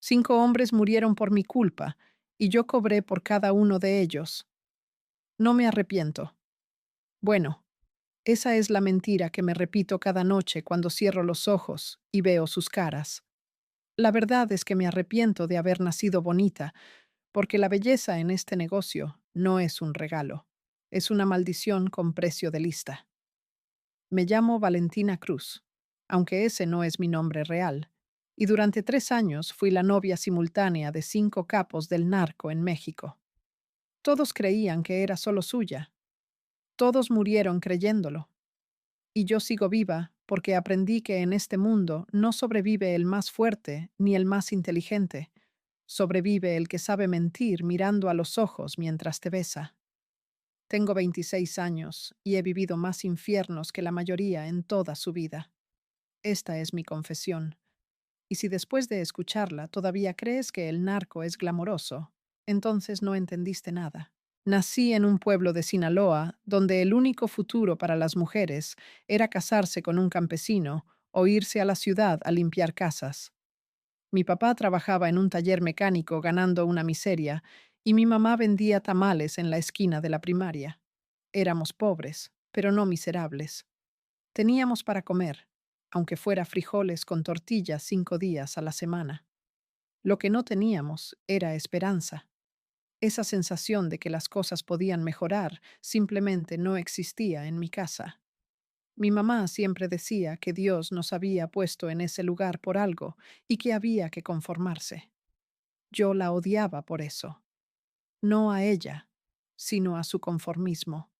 5 hombres murieron por mi culpa, y yo cobré por cada uno de ellos. No me arrepiento. Bueno, esa es la mentira que me repito cada noche cuando cierro los ojos y veo sus caras. La verdad es que me arrepiento de haber nacido bonita, porque la belleza en este negocio no es un regalo, es una maldición con precio de lista. Me llamo Valentina Cruz, aunque ese no es mi nombre real, y durante 3 años fui la novia simultánea de 5 capos del narco en México. Todos creían que era solo suya, todos murieron creyéndolo, y yo sigo viva porque aprendí que en este mundo no sobrevive el más fuerte ni el más inteligente, sobrevive el que sabe mentir mirando a los ojos mientras te besa. Tengo 26 años y he vivido más infiernos que la mayoría en toda su vida. Esta es mi confesión. Y si después de escucharla todavía crees que el narco es glamoroso, entonces no entendiste nada. Nací en un pueblo de Sinaloa donde el único futuro para las mujeres era casarse con un campesino o irse a la ciudad a limpiar casas. Mi papá trabajaba en un taller mecánico ganando una miseria y mi mamá vendía tamales en la esquina de la primaria. Éramos pobres, pero no miserables. Teníamos para comer, aunque fuera frijoles con tortillas 5 días a la semana. Lo que no teníamos era esperanza. Esa sensación de que las cosas podían mejorar simplemente no existía en mi casa. Mi mamá siempre decía que Dios nos había puesto en ese lugar por algo y que había que conformarse. Yo la odiaba por eso. No a ella, sino a su conformismo.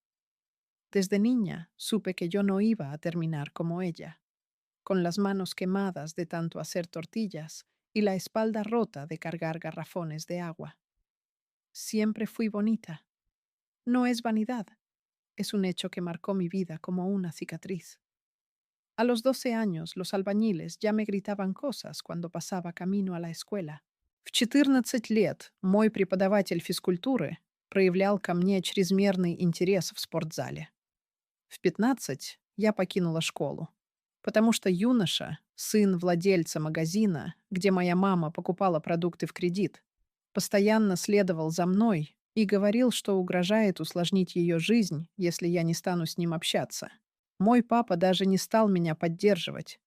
Desde niña supe que yo no iba a terminar como ella, con las manos quemadas de tanto hacer tortillas y la espalda rota de cargar garrafones de agua. Siempre fui bonita. No es vanidad, es un hecho que marcó mi vida como una cicatriz. A los 12 años, los albañiles ya me gritaban cosas cuando pasaba camino a la escuela. В 14 лет мой преподаватель физкультуры проявлял ко мне чрезмерный интерес в спортзале. В 15 я покинула школу, потому что юноша, сын владельца магазина, где моя мама покупала продукты в кредит, постоянно следовал за мной и говорил, что угрожает усложнить ее жизнь, если я не стану с ним общаться. Мой папа даже не стал меня поддерживать.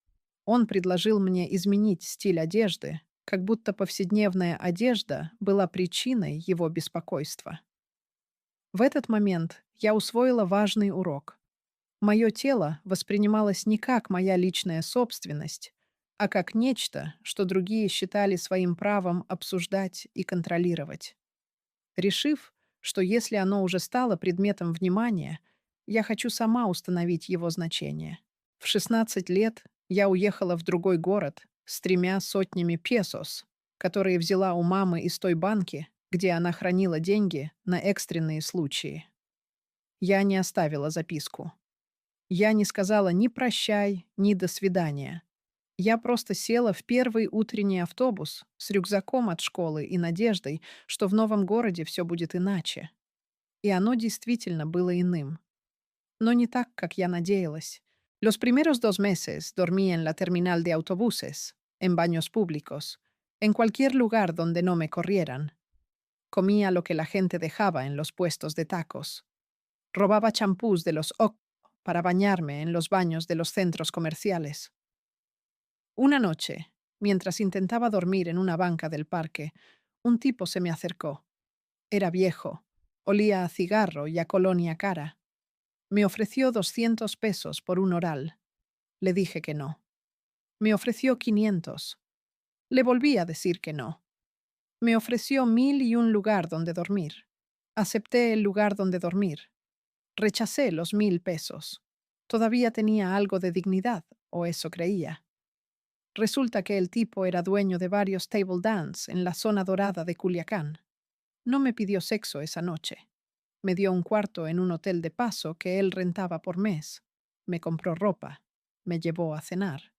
Он предложил мне изменить стиль одежды, как будто повседневная одежда была причиной его беспокойства. В этот момент я усвоила важный урок. Мое тело воспринималось не как моя личная собственность, а как нечто, что другие считали своим правом обсуждать и контролировать. Решив, что если оно уже стало предметом внимания, я хочу сама установить его значение. В 16 лет я уехала в другой город с 300 песос, которые взяла у мамы из той банки, где она хранила деньги на экстренные случаи. Я не оставила записку. Я не сказала ни «прощай», ни «до свидания». Я просто села в первый утренний автобус с рюкзаком от школы и надеждой, что в новом городе все будет иначе. И оно действительно было иным. Но не так, как я надеялась. Los primeros 2 meses dormí en la terminal de autobuses, en baños públicos, en cualquier lugar donde no me corrieran. Comía lo que la gente dejaba en los puestos de tacos. Robaba champús de los OC para bañarme en los baños de los centros comerciales. Una noche, mientras intentaba dormir en una banca del parque, un tipo se me acercó. Era viejo, olía a cigarro y a colonia cara. Me ofreció 200 pesos por un oral. Le dije que no. Me ofreció 500. Le volví a decir que no. Me ofreció 1001 lugar donde dormir. Acepté el lugar donde dormir. Rechacé los 1000 pesos. Todavía tenía algo de dignidad, o eso creía. Resulta que el tipo era dueño de varios table dance en la zona dorada de Culiacán. No me pidió sexo esa noche. Me dio un cuarto en un hotel de paso que él rentaba por mes. Me compró ropa. Me llevó a cenar.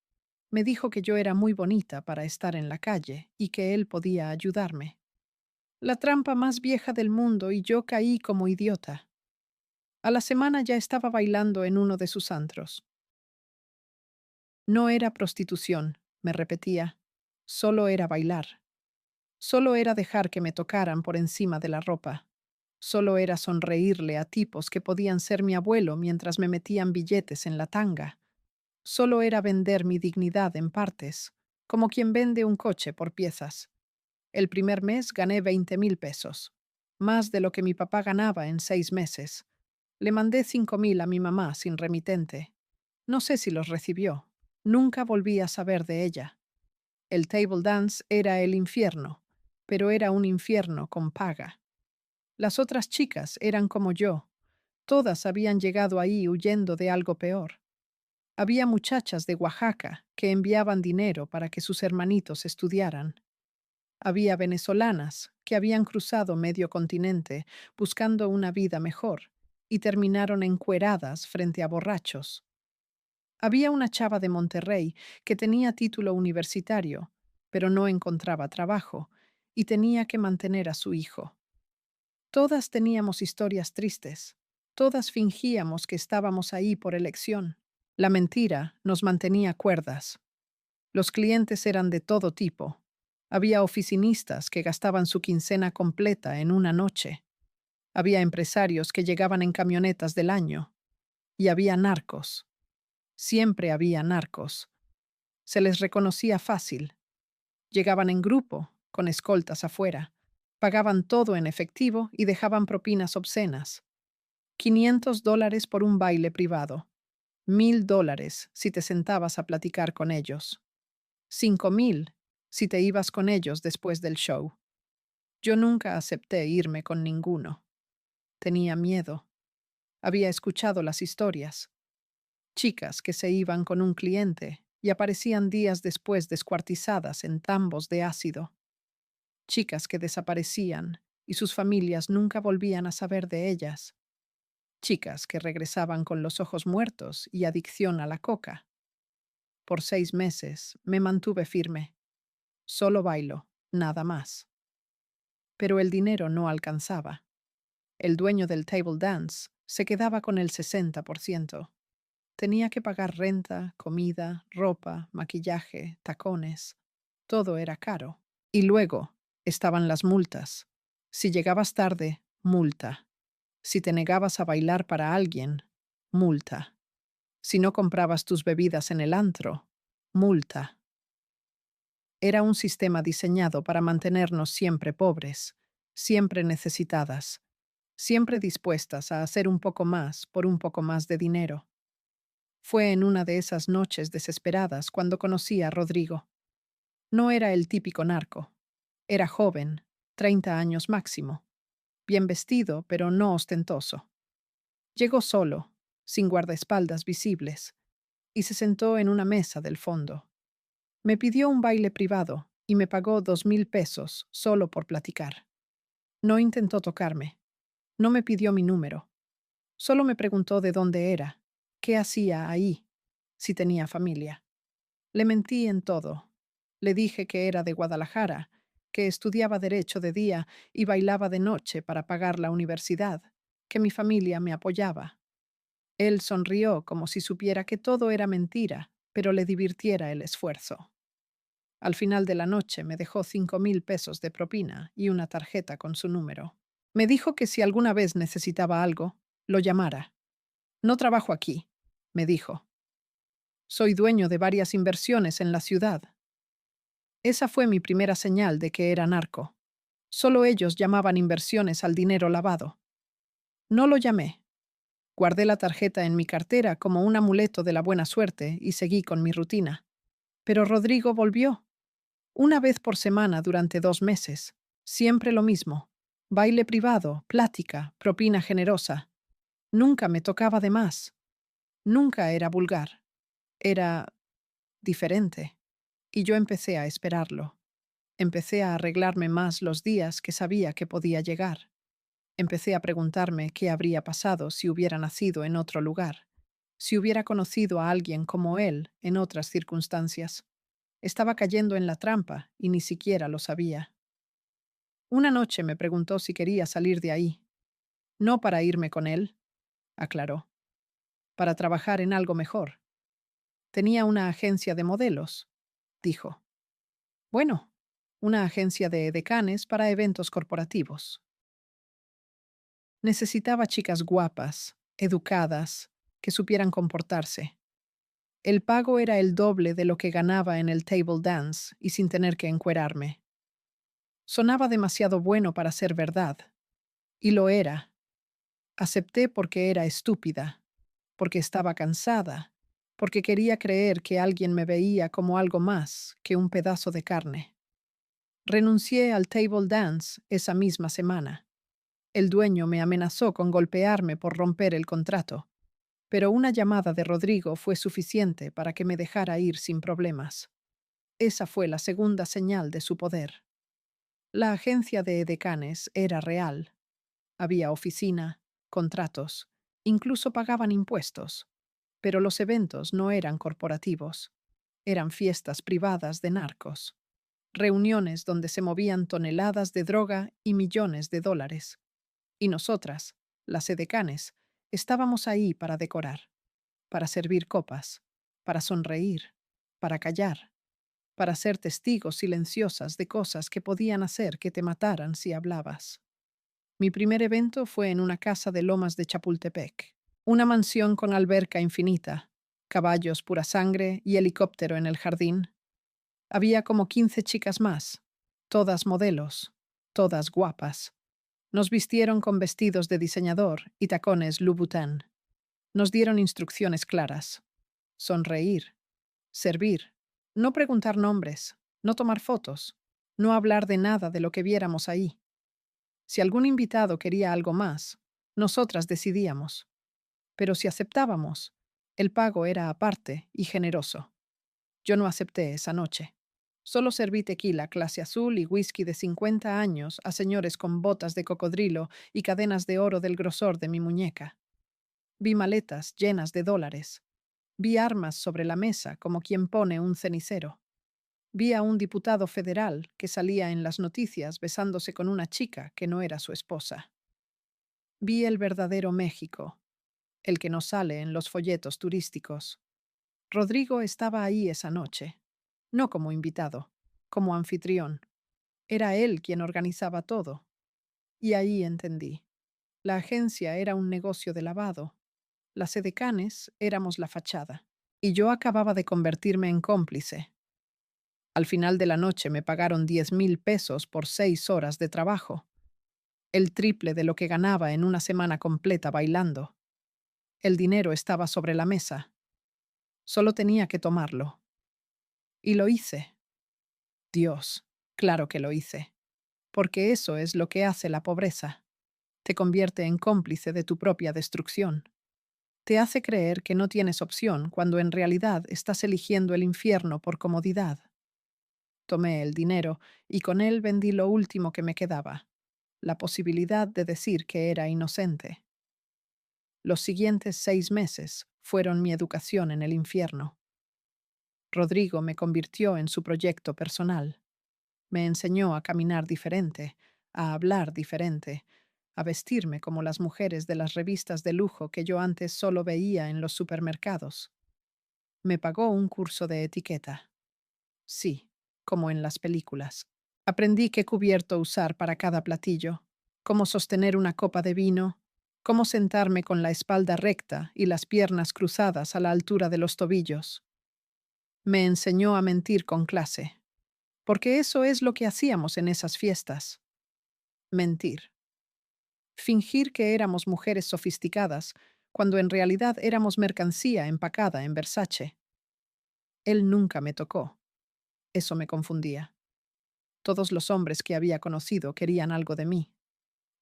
Me dijo que yo era muy bonita para estar en la calle y que él podía ayudarme. La trampa más vieja del mundo y yo caí como idiota. A la semana ya estaba bailando en uno de sus antros. No era prostitución, me repetía. Solo era bailar. Solo era dejar que me tocaran por encima de la ropa. Solo era sonreírle a tipos que podían ser mi abuelo mientras me metían billetes en la tanga. Solo era vender mi dignidad en partes, como quien vende un coche por piezas. El primer mes gané 20,000 pesos, más de lo que mi papá ganaba en 6 meses. Le mandé 5,000 a mi mamá sin remitente. No sé si los recibió. Nunca volví a saber de ella. El table dance era el infierno, pero era un infierno con paga. Las otras chicas eran como yo. Todas habían llegado ahí huyendo de algo peor. Había muchachas de Oaxaca que enviaban dinero para que sus hermanitos estudiaran. Había venezolanas que habían cruzado medio continente buscando una vida mejor y terminaron encueradas frente a borrachos. Había una chava de Monterrey que tenía título universitario, pero no encontraba trabajo y tenía que mantener a su hijo. Todas teníamos historias tristes. Todas fingíamos que estábamos ahí por elección. La mentira nos mantenía cuerdas. Los clientes eran de todo tipo. Había oficinistas que gastaban su quincena completa en una noche. Había empresarios que llegaban en camionetas del año. Y había narcos. Siempre había narcos. Se les reconocía fácil. Llegaban en grupo, con escoltas afuera. Pagaban todo en efectivo y dejaban propinas obscenas. $500 por un baile privado. $1,000 si te sentabas a platicar con ellos. 5,000 si te ibas con ellos después del show. Yo nunca acepté irme con ninguno. Tenía miedo. Había escuchado las historias. Chicas que se iban con un cliente y aparecían días después descuartizadas en tambos de ácido. Chicas que desaparecían y sus familias nunca volvían a saber de ellas. Chicas que regresaban con los ojos muertos y adicción a la coca. Por 6 meses me mantuve firme. Solo bailo, nada más. Pero el dinero no alcanzaba. El dueño del table dance se quedaba con el 60%. Tenía que pagar renta, comida, ropa, maquillaje, tacones. Todo era caro. Y luego estaban las multas. Si llegabas tarde, multa. Si te negabas a bailar para alguien, multa. Si no comprabas tus bebidas en el antro, multa. Era un sistema diseñado para mantenernos siempre pobres, siempre necesitadas, siempre dispuestas a hacer un poco más por un poco más de dinero. Fue en una de esas noches desesperadas cuando conocí a Rodrigo. No era el típico narco. Era joven, 30 años máximo, bien vestido, pero no ostentoso. Llegó solo, sin guardaespaldas visibles, y se sentó en una mesa del fondo. Me pidió un baile privado y me pagó 2,000 pesos solo por platicar. No intentó tocarme. No me pidió mi número. Solo me preguntó de dónde era, qué hacía ahí, si tenía familia. Le mentí en todo. Le dije que era de Guadalajara, que estudiaba derecho de día y bailaba de noche para pagar la universidad, que mi familia me apoyaba. Él sonrió como si supiera que todo era mentira, pero le divirtiera el esfuerzo. Al final de la noche me dejó 5,000 pesos de propina y una tarjeta con su número. Me dijo que si alguna vez necesitaba algo, lo llamara. No trabajo aquí, me dijo. Soy dueño de varias inversiones en la ciudad. Esa fue mi primera señal de que era narco. Solo ellos llamaban inversiones al dinero lavado. No lo llamé. Guardé la tarjeta en mi cartera como un amuleto de la buena suerte y seguí con mi rutina. Pero Rodrigo volvió. Una vez por semana durante 2 meses. Siempre lo mismo. Baile privado, plática, propina generosa. Nunca me tocaba de más. Nunca era vulgar. Era diferente. Y yo empecé a esperarlo. Empecé a arreglarme más los días que sabía que podía llegar. Empecé a preguntarme qué habría pasado si hubiera nacido en otro lugar, si hubiera conocido a alguien como él en otras circunstancias. Estaba cayendo en la trampa y ni siquiera lo sabía. Una noche me preguntó si quería salir de ahí. No para irme con él, aclaró, para trabajar en algo mejor. Tenía una agencia de modelos, dijo. Bueno, una agencia de edecanes para eventos corporativos. Necesitaba chicas guapas, educadas, que supieran comportarse. El pago era el doble de lo que ganaba en el table dance y sin tener que encuerarme. Sonaba demasiado bueno para ser verdad. Y lo era. Acepté porque era estúpida, porque estaba cansada, porque quería creer que alguien me veía como algo más que un pedazo de carne. Renuncié al table dance esa misma semana. El dueño me amenazó con golpearme por romper el contrato, pero una llamada de Rodrigo fue suficiente para que me dejara ir sin problemas. Esa fue la segunda señal de su poder. La agencia de edecanes era real. Había oficina, contratos, incluso pagaban impuestos. Pero los eventos no eran corporativos. Eran fiestas privadas de narcos. Reuniones donde se movían toneladas de droga y millones de dólares. Y nosotras, las edecanes, estábamos ahí para decorar, para servir copas, para sonreír, para callar, para ser testigos silenciosas de cosas que podían hacer que te mataran si hablabas. Mi primer evento fue en una casa de Lomas de Chapultepec, una mansión con alberca infinita, caballos pura sangre y helicóptero en el jardín. Había como 15 chicas más, todas modelos, todas guapas. Nos vistieron con vestidos de diseñador y tacones Louboutin. Nos dieron instrucciones claras. Sonreír, servir, no preguntar nombres, no tomar fotos, no hablar de nada de lo que viéramos ahí. Si algún invitado quería algo más, nosotras decidíamos. Pero si aceptábamos, el pago era aparte y generoso. Yo no acepté esa noche. Solo serví tequila clase azul y whisky de 50 años a señores con botas de cocodrilo y cadenas de oro del grosor de mi muñeca. Vi maletas llenas de dólares. Vi armas sobre la mesa como quien pone un cenicero. Vi a un diputado federal que salía en las noticias besándose con una chica que no era su esposa. Vi el verdadero México, el que no sale en los folletos turísticos. Rodrigo estaba ahí esa noche, no como invitado, como anfitrión. Era él quien organizaba todo. Y ahí entendí. La agencia era un negocio de lavado. Las edecanes éramos la fachada. Y yo acababa de convertirme en cómplice. Al final de la noche me pagaron 10,000 pesos por 6 horas de trabajo, el triple de lo que ganaba en una semana completa bailando. El dinero estaba sobre la mesa. Solo tenía que tomarlo. Y lo hice. Dios, claro que lo hice. Porque eso es lo que hace la pobreza. Te convierte en cómplice de tu propia destrucción. Te hace creer que no tienes opción cuando en realidad estás eligiendo el infierno por comodidad. Tomé el dinero y con él vendí lo último que me quedaba, la posibilidad de decir que era inocente. Los siguientes 6 meses fueron mi educación en el infierno. Rodrigo me convirtió en su proyecto personal. Me enseñó a caminar diferente, a hablar diferente, a vestirme como las mujeres de las revistas de lujo que yo antes solo veía en los supermercados. Me pagó un curso de etiqueta. Sí, como en las películas. Aprendí qué cubierto usar para cada platillo, cómo sostener una copa de vino, cómo sentarme con la espalda recta y las piernas cruzadas a la altura de los tobillos. Me enseñó a mentir con clase, porque eso es lo que hacíamos en esas fiestas. Mentir. Fingir que éramos mujeres sofisticadas, cuando en realidad éramos mercancía empacada en Versace. Él nunca me tocó. Eso me confundía. Todos los hombres que había conocido querían algo de mí,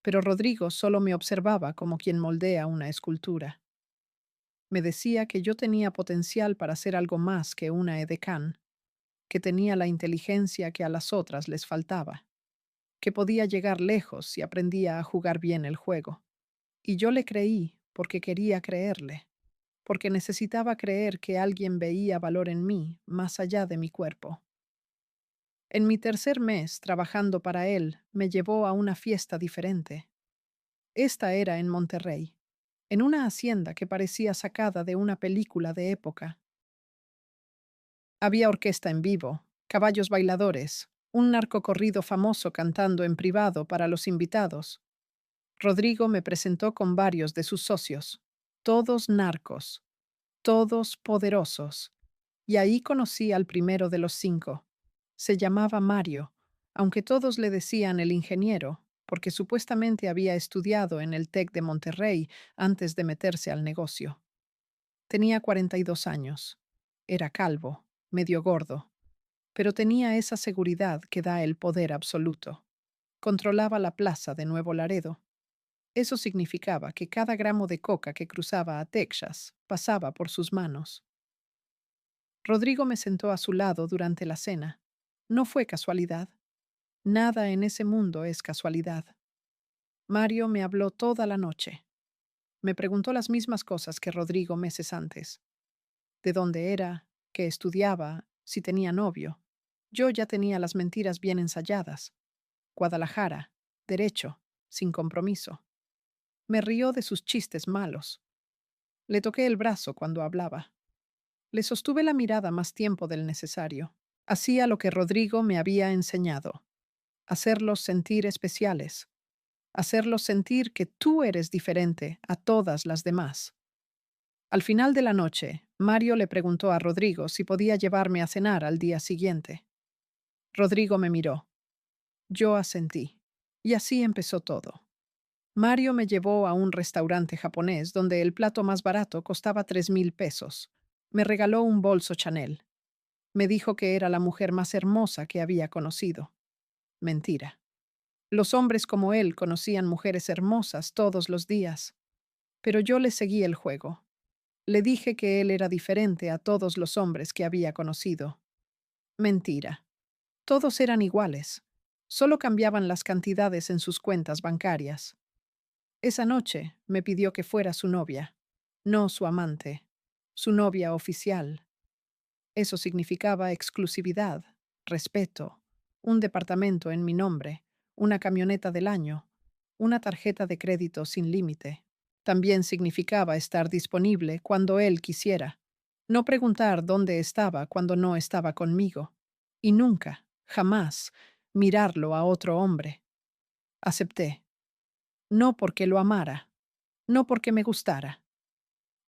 pero Rodrigo solo me observaba como quien moldea una escultura. Me decía que yo tenía potencial para ser algo más que una edecán, que tenía la inteligencia que a las otras les faltaba, que podía llegar lejos si aprendía a jugar bien el juego. Y yo le creí porque quería creerle, porque necesitaba creer que alguien veía valor en mí más allá de mi cuerpo. En mi tercer mes trabajando para él, me llevó a una fiesta diferente. Esta era en Monterrey, en una hacienda que parecía sacada de una película de época. Había orquesta en vivo, caballos bailadores, un narcocorrido famoso cantando en privado para los invitados. Rodrigo me presentó con varios de sus socios, todos narcos, todos poderosos, y ahí conocí al primero de los 5. Se llamaba Mario, aunque todos le decían el ingeniero, porque supuestamente había estudiado en el TEC de Monterrey antes de meterse al negocio. Tenía 42 años. Era calvo, medio gordo, pero tenía esa seguridad que da el poder absoluto. Controlaba la plaza de Nuevo Laredo. Eso significaba que cada gramo de coca que cruzaba a Texas pasaba por sus manos. Rodrigo me sentó a su lado durante la cena. No fue casualidad. Nada en ese mundo es casualidad. Mario me habló toda la noche. Me preguntó las mismas cosas que Rodrigo meses antes. De dónde era, qué estudiaba, si tenía novio. Yo ya tenía las mentiras bien ensayadas. Guadalajara, derecho, sin compromiso. Me rió de sus chistes malos. Le toqué el brazo cuando hablaba. Le sostuve la mirada más tiempo del necesario. Hacía lo que Rodrigo me había enseñado. Hacerlos sentir especiales. Hacerlos sentir que tú eres diferente a todas las demás. Al final de la noche, Mario le preguntó a Rodrigo si podía llevarme a cenar al día siguiente. Rodrigo me miró. Yo asentí. Y así empezó todo. Mario me llevó a un restaurante japonés donde el plato más barato costaba 3,000 pesos. Me regaló un bolso Chanel. Me dijo que era la mujer más hermosa que había conocido. Mentira. Los hombres como él conocían mujeres hermosas todos los días. Pero yo le seguí el juego. Le dije que él era diferente a todos los hombres que había conocido. Mentira. Todos eran iguales. Solo cambiaban las cantidades en sus cuentas bancarias. Esa noche me pidió que fuera su novia, no su amante, su novia oficial. Eso significaba exclusividad, respeto, un departamento en mi nombre, una camioneta del año, una tarjeta de crédito sin límite. También significaba estar disponible cuando él quisiera, no preguntar dónde estaba cuando no estaba conmigo, y nunca, jamás, mirarlo a otro hombre. Acepté, no porque lo amara, no porque me gustara.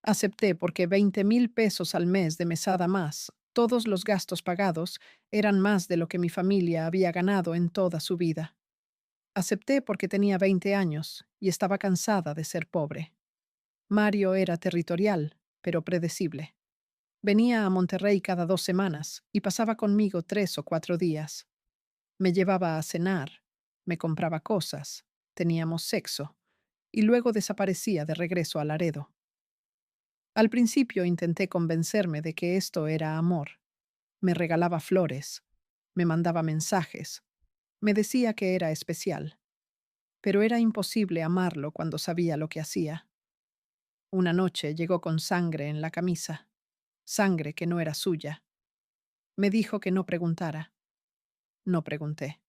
Acepté porque 20,000 pesos al mes de mesada más, todos los gastos pagados, eran más de lo que mi familia había ganado en toda su vida. Acepté porque tenía 20 años y estaba cansada de ser pobre. Mario era territorial, pero predecible. Venía a Monterrey cada 2 semanas y pasaba conmigo 3 o 4 días. Me llevaba a cenar, me compraba cosas, teníamos sexo, y luego desaparecía de regreso a Laredo. Al principio intenté convencerme de que esto era amor. Me regalaba flores, me mandaba mensajes, me decía que era especial, pero era imposible amarlo cuando sabía lo que hacía. Una noche llegó con sangre en la camisa, sangre que no era suya. Me dijo que no preguntara. No pregunté.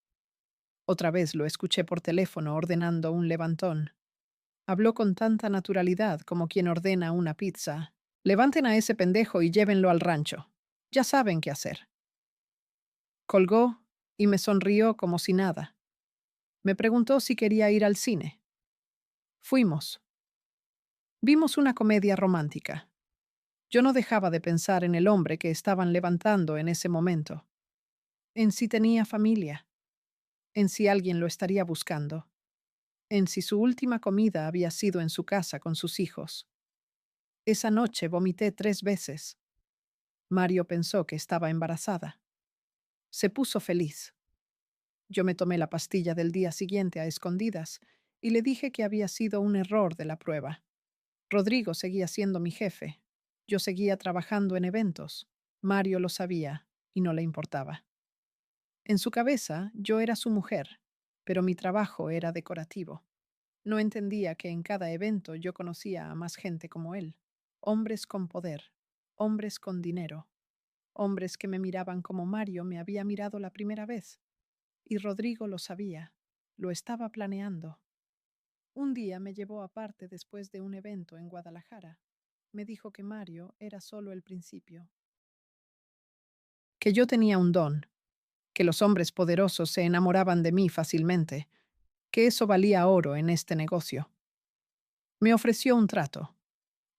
Otra vez lo escuché por teléfono ordenando un levantón. Habló con tanta naturalidad como quien ordena una pizza. Levanten a ese pendejo y llévenlo al rancho. Ya saben qué hacer. Colgó y me sonrió como si nada. Me preguntó si quería ir al cine. Fuimos. Vimos una comedia romántica. Yo no dejaba de pensar en el hombre que estaban levantando en ese momento. En si tenía familia. En si alguien lo estaría buscando. En si su última comida había sido en su casa con sus hijos. Esa noche vomité 3 veces. Mario pensó que estaba embarazada. Se puso feliz. Yo me tomé la pastilla del día siguiente a escondidas y le dije que había sido un error de la prueba. Rodrigo seguía siendo mi jefe. Yo seguía trabajando en eventos. Mario lo sabía y no le importaba. En su cabeza yo era su mujer, pero mi trabajo era decorativo. No entendía que en cada evento yo conocía a más gente como él. Hombres con poder, hombres con dinero, hombres que me miraban como Mario me había mirado la primera vez. Y Rodrigo lo sabía, lo estaba planeando. Un día me llevó aparte después de un evento en Guadalajara. Me dijo que Mario era solo el principio, que yo tenía un don, que los hombres poderosos se enamoraban de mí fácilmente, que eso valía oro en este negocio. Me ofreció un trato.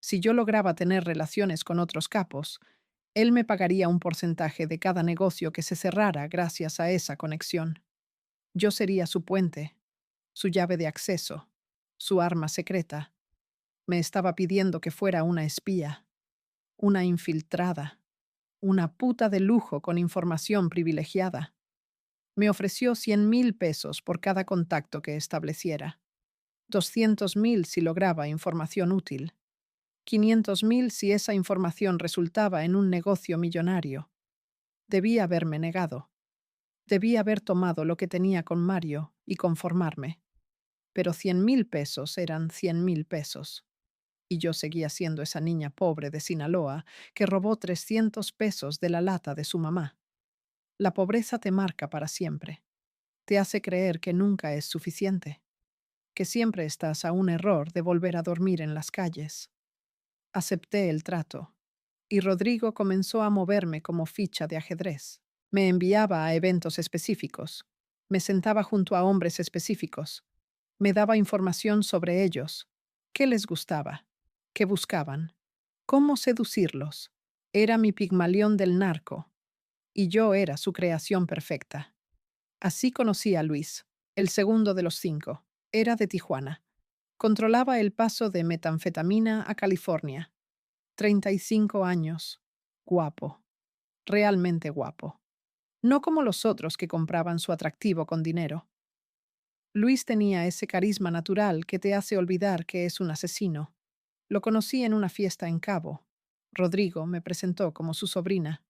Si yo lograba tener relaciones con otros capos, él me pagaría un porcentaje de cada negocio que se cerrara gracias a esa conexión. Yo sería su puente, su llave de acceso, su arma secreta. Me estaba pidiendo que fuera una espía, una infiltrada, una puta de lujo con información privilegiada. Me ofreció 100,000 pesos por cada contacto que estableciera, 200,000 si lograba información útil, 500,000 si esa información resultaba en un negocio millonario. Debía haberme negado. Debía haber tomado lo que tenía con Mario y conformarme. Pero 100,000 pesos eran 100,000 pesos. Y yo seguía siendo esa niña pobre de Sinaloa que robó 300 pesos de la lata de su mamá. La pobreza te marca para siempre. Te hace creer que nunca es suficiente, que siempre estás a un error de volver a dormir en las calles. Acepté el trato, y Rodrigo comenzó a moverme como ficha de ajedrez. Me enviaba a eventos específicos, me sentaba junto a hombres específicos, me daba información sobre ellos, qué les gustaba, qué buscaban, cómo seducirlos. Era mi Pigmalión del narco, y yo era su creación perfecta. Así conocí a Luis, el segundo de los 5. Era de Tijuana. Controlaba el paso de metanfetamina a California. 35 años. Guapo. Realmente guapo. No como los otros que compraban su atractivo con dinero. Luis tenía ese carisma natural que te hace olvidar que es un asesino. Lo conocí en una fiesta en Cabo. Rodrigo me presentó como su sobrina.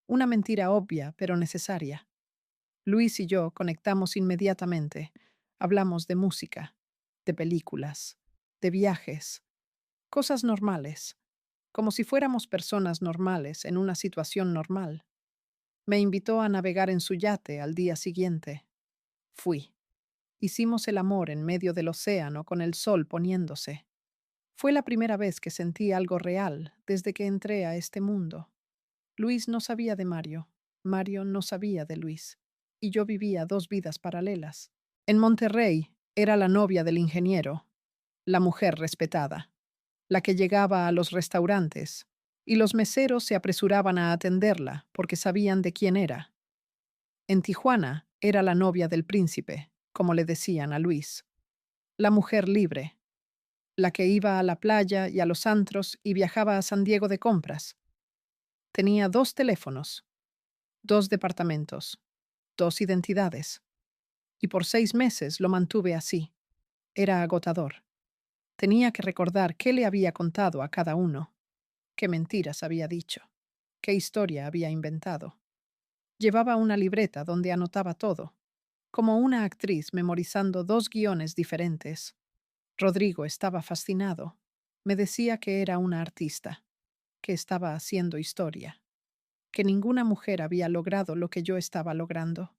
Una mentira obvia, pero necesaria. Luis y yo conectamos inmediatamente. Hablamos de música, de películas, de viajes, cosas normales, como si fuéramos personas normales en una situación normal. Me invitó a navegar en su yate al día siguiente. Fui. Hicimos el amor en medio del océano con el sol poniéndose. Fue la primera vez que sentí algo real desde que entré a este mundo. Luis no sabía de Mario. Mario no sabía de Luis. Y yo vivía dos vidas paralelas. En Monterrey era la novia del ingeniero, la mujer respetada, la que llegaba a los restaurantes, y los meseros se apresuraban a atenderla porque sabían de quién era. En Tijuana era la novia del príncipe, como le decían a Luis, la mujer libre, la que iba a la playa y a los antros y viajaba a San Diego de compras. Tenía 2 teléfonos, 2 departamentos, 2 identidades. Y por 6 meses lo mantuve así. Era agotador. Tenía que recordar qué le había contado a cada uno, qué mentiras había dicho, qué historia había inventado. Llevaba una libreta donde anotaba todo, como una actriz memorizando 2 guiones diferentes. Rodrigo estaba fascinado. Me decía que era una artista, que estaba haciendo historia, que ninguna mujer había logrado lo que yo estaba logrando.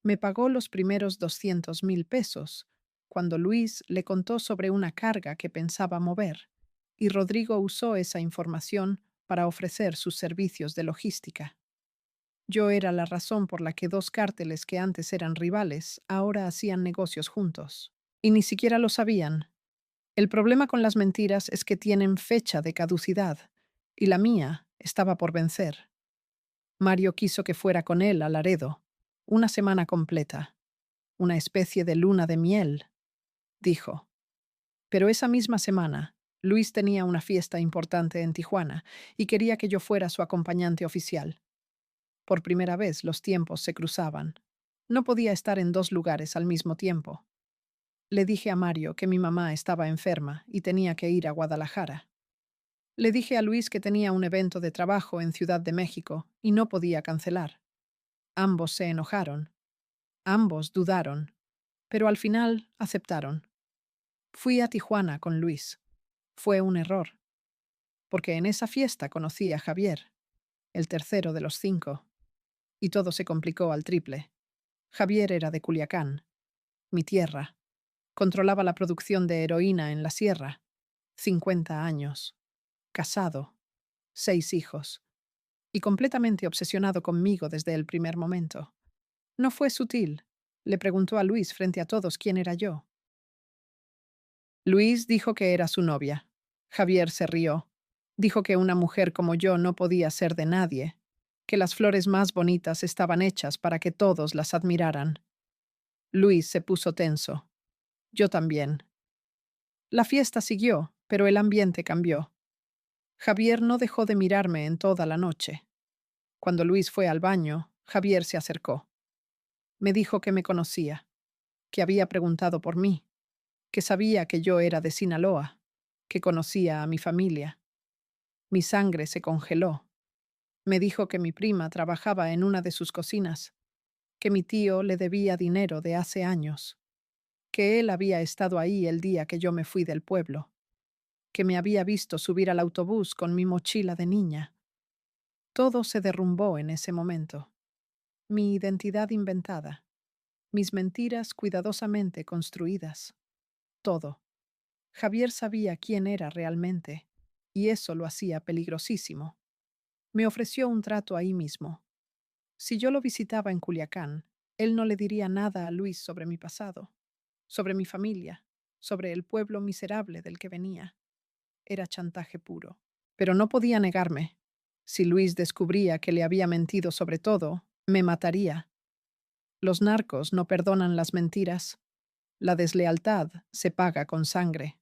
Me pagó los primeros 200,000 pesos, cuando Luis le contó sobre una carga que pensaba mover, y Rodrigo usó esa información para ofrecer sus servicios de logística. Yo era la razón por la que 2 cárteles que antes eran rivales ahora hacían negocios juntos. Y ni siquiera lo sabían. El problema con las mentiras es que tienen fecha de caducidad, y la mía estaba por vencer. Mario quiso que fuera con él a Laredo, una semana completa, una especie de luna de miel, dijo. Pero esa misma semana, Luis tenía una fiesta importante en Tijuana y quería que yo fuera su acompañante oficial. Por primera vez los tiempos se cruzaban. No podía estar en 2 lugares al mismo tiempo. Le dije a Mario que mi mamá estaba enferma y tenía que ir a Guadalajara. Le dije a Luis que tenía un evento de trabajo en Ciudad de México y no podía cancelar. Ambos se enojaron. Ambos dudaron. Pero al final aceptaron. Fui a Tijuana con Luis. Fue un error. Porque en esa fiesta conocí a Javier, el tercero de los 5. Y todo se complicó al triple. Javier era de Culiacán, mi tierra. Controlaba la producción de heroína en la sierra. 50 años. Casado. 6 hijos. Y completamente obsesionado conmigo desde el primer momento. No fue sutil. Le preguntó a Luis frente a todos quién era yo. Luis dijo que era su novia. Javier se rió. Dijo que una mujer como yo no podía ser de nadie, que las flores más bonitas estaban hechas para que todos las admiraran. Luis se puso tenso. Yo también. La fiesta siguió, pero el ambiente cambió. Javier no dejó de mirarme en toda la noche. Cuando Luis fue al baño, Javier se acercó. Me dijo que me conocía, que había preguntado por mí, que sabía que yo era de Sinaloa, que conocía a mi familia. Mi sangre se congeló. Me dijo que mi prima trabajaba en una de sus cocinas, que mi tío le debía dinero de hace años, que él había estado ahí el día que yo me fui del pueblo, que me había visto subir al autobús con mi mochila de niña. Todo se derrumbó en ese momento. Mi identidad inventada, mis mentiras cuidadosamente construidas. Todo. Javier sabía quién era realmente, y eso lo hacía peligrosísimo. Me ofreció un trato ahí mismo. Si yo lo visitaba en Culiacán, él no le diría nada a Luis sobre mi pasado, sobre mi familia, sobre el pueblo miserable del que venía. Era chantaje puro. Pero no podía negarme. Si Luis descubría que le había mentido sobre todo, me mataría. Los narcos no perdonan las mentiras. La deslealtad se paga con sangre.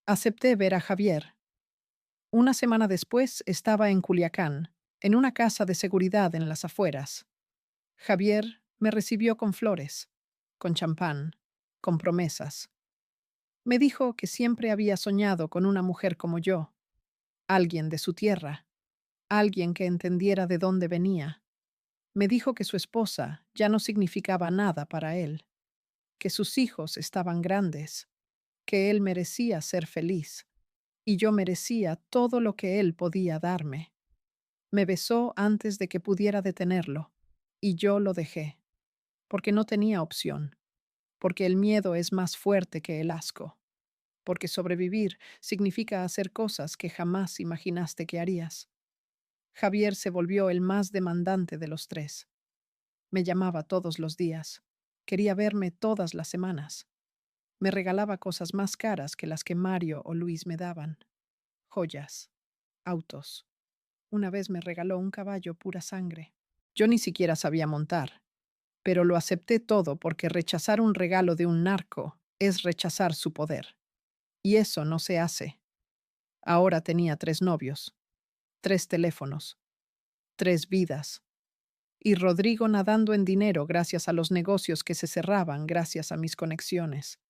Acepté ver a Javier. Una semana después estaba en Culiacán, en una casa de seguridad en las afueras. Javier me recibió con flores, con champán, con promesas. Me dijo que siempre había soñado con una mujer como yo, alguien de su tierra, alguien que entendiera de dónde venía. Me dijo que su esposa ya no significaba nada para él, que sus hijos estaban grandes, que él merecía ser feliz, y yo merecía todo lo que él podía darme. Me besó antes de que pudiera detenerlo, y yo lo dejé, porque no tenía opción, porque el miedo es más fuerte que el asco, porque sobrevivir significa hacer cosas que jamás imaginaste que harías. Javier se volvió el más demandante de los tres. Me llamaba todos los días. Quería verme todas las semanas. Me regalaba cosas más caras que las que Mario o Luis me daban. Joyas, autos. Una vez me regaló un caballo pura sangre. Yo ni siquiera sabía montar, pero lo acepté todo porque rechazar un regalo de un narco es rechazar su poder. Y eso no se hace. Ahora tenía 3 novios, 3 teléfonos, 3 vidas. Y Rodrigo nadando en dinero gracias a los negocios que se cerraban gracias a mis conexiones.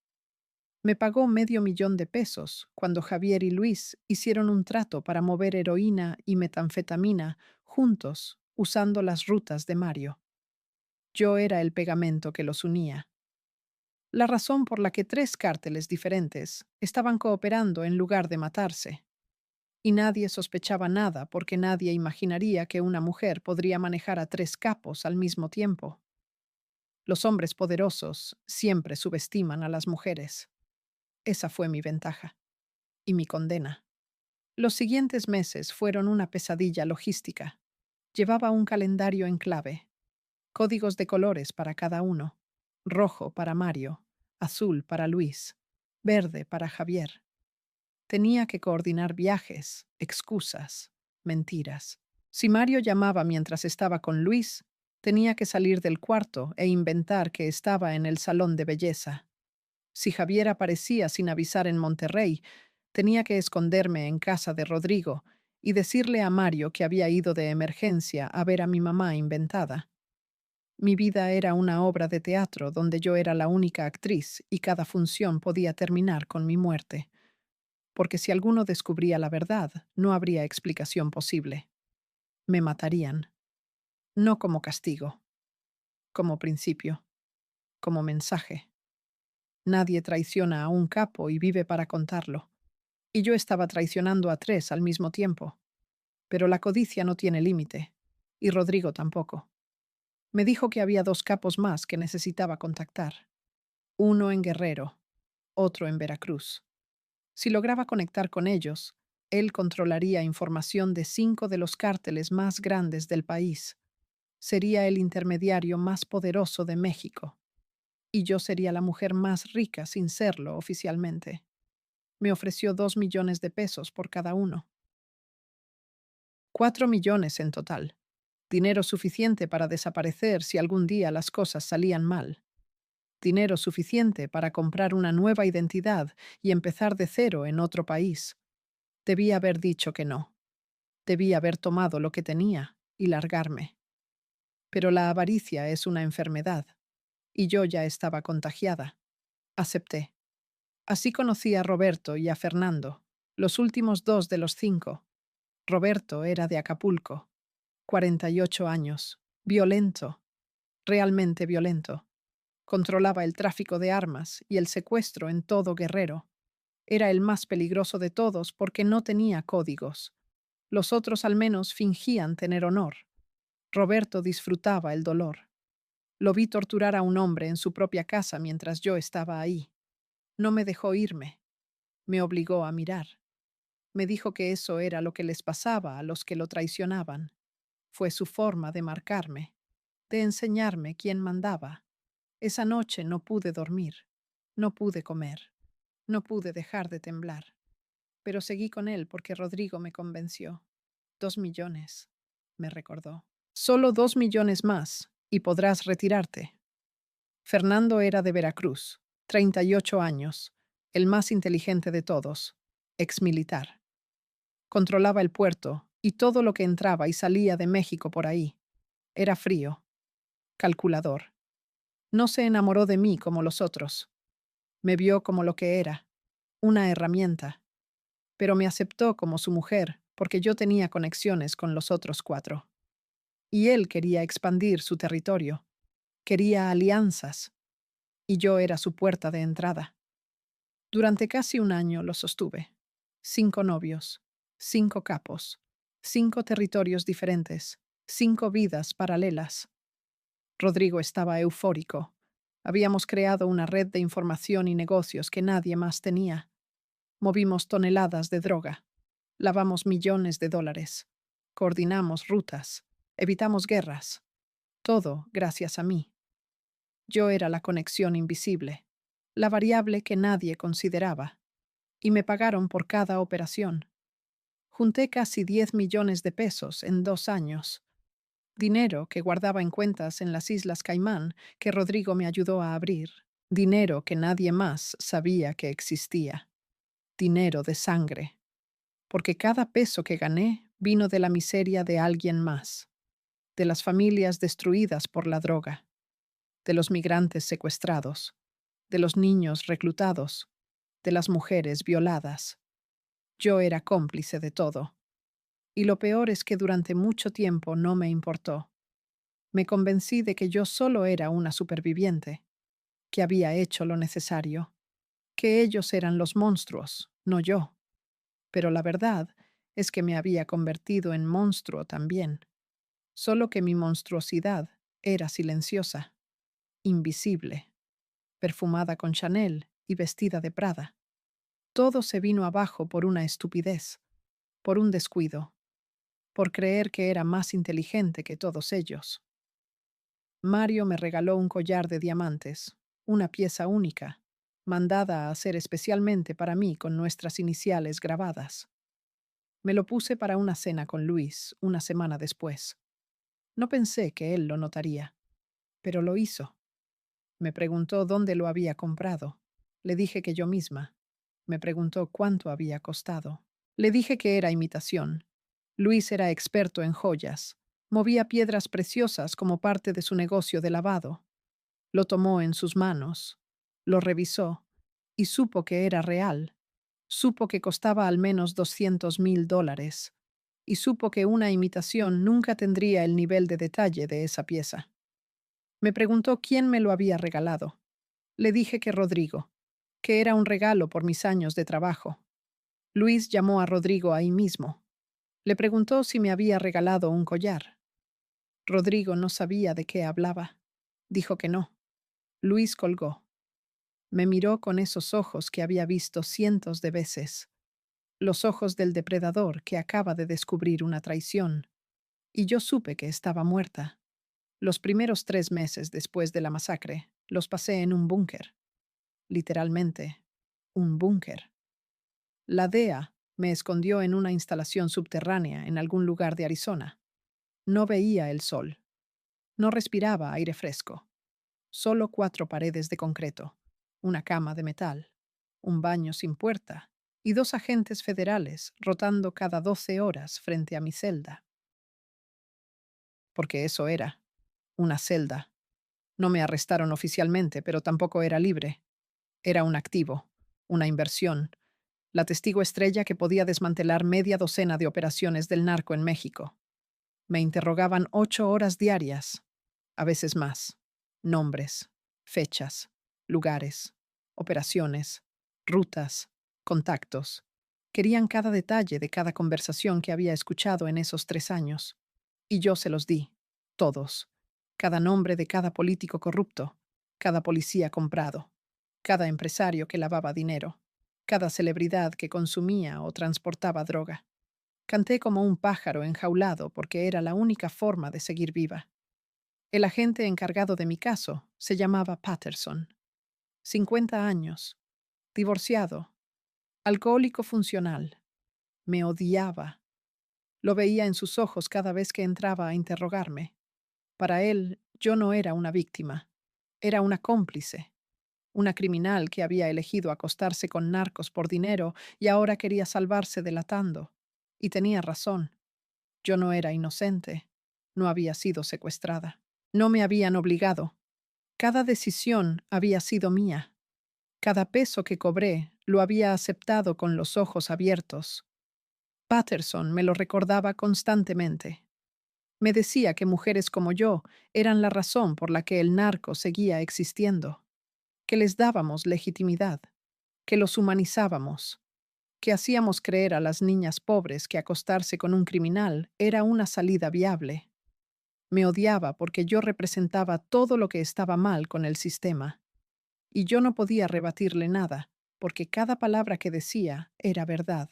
Me pagó $500,000 cuando Javier y Luis hicieron un trato para mover heroína y metanfetamina juntos usando las rutas de Mario. Yo era el pegamento que los unía. La razón por la que 3 cárteles diferentes estaban cooperando en lugar de matarse. Y nadie sospechaba nada porque nadie imaginaría que una mujer podría manejar a 3 capos al mismo tiempo. Los hombres poderosos siempre subestiman a las mujeres. Esa fue mi ventaja. Y mi condena. Los siguientes meses fueron una pesadilla logística. Llevaba un calendario en clave, códigos de colores para cada uno: rojo para Mario, azul para Luis, verde para Javier. Tenía que coordinar viajes, excusas, mentiras. Si Mario llamaba mientras estaba con Luis, tenía que salir del cuarto e inventar que estaba en el salón de belleza. Si Javier aparecía sin avisar en Monterrey, tenía que esconderme en casa de Rodrigo y decirle a Mario que había ido de emergencia a ver a mi mamá inventada. Mi vida era una obra de teatro donde yo era la única actriz y cada función podía terminar con mi muerte. Porque si alguno descubría la verdad, no habría explicación posible. Me matarían. No como castigo, como principio, como mensaje. Nadie traiciona a un capo y vive para contarlo. Y yo estaba traicionando a 3 al mismo tiempo. Pero la codicia no tiene límite, y Rodrigo tampoco. Me dijo que había 2 capos más que necesitaba contactar. Uno en Guerrero, otro en Veracruz. Si lograba conectar con ellos, él controlaría información de 5 de los cárteles más grandes del país. Sería el intermediario más poderoso de México, y yo sería la mujer más rica sin serlo oficialmente. Me ofreció 2 millones de pesos por cada uno. 4 millones en total. Dinero suficiente para desaparecer si algún día las cosas salían mal. Dinero suficiente para comprar una nueva identidad y empezar de cero en otro país. Debía haber dicho que no. Debía haber tomado lo que tenía y largarme. Pero la avaricia es una enfermedad, y yo ya estaba contagiada. Acepté. Así conocí a Roberto y a Fernando, los últimos dos de los 5. Roberto era de Acapulco, 48 años, violento, realmente violento. Controlaba el tráfico de armas y el secuestro en todo Guerrero. Era el más peligroso de todos porque no tenía códigos. Los otros al menos fingían tener honor. Roberto disfrutaba el dolor. Lo vi torturar a un hombre en su propia casa mientras yo estaba ahí. No me dejó irme. Me obligó a mirar. Me dijo que eso era lo que les pasaba a los que lo traicionaban. Fue su forma de marcarme, de enseñarme quién mandaba. Esa noche no pude dormir, no pude comer, no pude dejar de temblar. Pero seguí con él porque Rodrigo me convenció. 2 millones, me recordó. Solo 2 millones más, y podrás retirarte. Fernando era de Veracruz, 38 años, el más inteligente de todos, exmilitar. Controlaba el puerto y todo lo que entraba y salía de México por ahí. Era frío, calculador. No se enamoró de mí como los otros. Me vio como lo que era, una herramienta. Pero me aceptó como su mujer porque yo tenía conexiones con los otros 4. Y él quería expandir su territorio. Quería alianzas. Y yo era su puerta de entrada. Durante casi un año lo sostuve. 5 novios, 5 capos, 5 territorios diferentes, 5 vidas paralelas. Rodrigo estaba eufórico. Habíamos creado una red de información y negocios que nadie más tenía. Movimos toneladas de droga. Lavamos millones de dólares. Coordinamos rutas. Evitamos guerras. Todo gracias a mí. Yo era la conexión invisible, la variable que nadie consideraba. Y me pagaron por cada operación. Junté casi 10 millones de pesos en 2 años. Dinero que guardaba en cuentas en las Islas Caimán que Rodrigo me ayudó a abrir. Dinero que nadie más sabía que existía. Dinero de sangre. Porque cada peso que gané vino de la miseria de alguien más. De las familias destruidas por la droga. De los migrantes secuestrados. De los niños reclutados. De las mujeres violadas. Yo era cómplice de todo. Y lo peor es que durante mucho tiempo no me importó. Me convencí de que yo solo era una superviviente, que había hecho lo necesario, que ellos eran los monstruos, no yo. Pero la verdad es que me había convertido en monstruo también, solo que mi monstruosidad era silenciosa, invisible, perfumada con Chanel y vestida de Prada. Todo se vino abajo por una estupidez, por un descuido, por creer que era más inteligente que todos ellos. Mario me regaló un collar de diamantes, una pieza única, mandada a hacer especialmente para mí con nuestras iniciales grabadas. Me lo puse para una cena con Luis una semana después. No pensé que él lo notaría, pero lo hizo. Me preguntó dónde lo había comprado. Le dije que yo misma. Me preguntó cuánto había costado. Le dije que era imitación. Luis era experto en joyas. Movía piedras preciosas como parte de su negocio de lavado. Lo tomó en sus manos, lo revisó y supo que era real. Supo que costaba al menos $200,000 y supo que una imitación nunca tendría el nivel de detalle de esa pieza. Me preguntó quién me lo había regalado. Le dije que Rodrigo, que era un regalo por mis años de trabajo. Luis llamó a Rodrigo ahí mismo. Le preguntó si me había regalado un collar. Rodrigo no sabía de qué hablaba. Dijo que no. Luis colgó. Me miró con esos ojos que había visto cientos de veces, los ojos del depredador que acaba de descubrir una traición, y yo supe que estaba muerta. Los primeros 3 meses después de la masacre los pasé en un búnker. Literalmente, un búnker. La DEA me escondió en una instalación subterránea en algún lugar de Arizona. No veía el sol. No respiraba aire fresco. Solo 4 paredes de concreto, una cama de metal, un baño sin puerta y 2 agentes federales rotando cada 12 horas frente a mi celda. Porque eso era, una celda. No me arrestaron oficialmente, pero tampoco era libre. Era un activo, una inversión, la testigo estrella que podía desmantelar media docena de operaciones del narco en México. Me interrogaban 8 horas diarias, a veces más. Nombres, fechas, lugares, operaciones, rutas, contactos. Querían cada detalle de cada conversación que había escuchado en esos 3 años. Y yo se los di, todos. Cada nombre de cada político corrupto, cada policía comprado, cada empresario que lavaba dinero, cada celebridad que consumía o transportaba droga. Canté como un pájaro enjaulado porque era la única forma de seguir viva. El agente encargado de mi caso se llamaba Patterson. 50 años, divorciado, alcohólico funcional. Me odiaba. Lo veía en sus ojos cada vez que entraba a interrogarme. Para él, yo no era una víctima. Era una cómplice. Una criminal que había elegido acostarse con narcos por dinero y ahora quería salvarse delatando. Y tenía razón. Yo no era inocente. No había sido secuestrada. No me habían obligado. Cada decisión había sido mía. Cada peso que cobré lo había aceptado con los ojos abiertos. Patterson me lo recordaba constantemente. Me decía que mujeres como yo eran la razón por la que el narco seguía existiendo, que les dábamos legitimidad, que los humanizábamos, que hacíamos creer a las niñas pobres que acostarse con un criminal era una salida viable. Me odiaba porque yo representaba todo lo que estaba mal con el sistema, y yo no podía rebatirle nada, porque cada palabra que decía era verdad.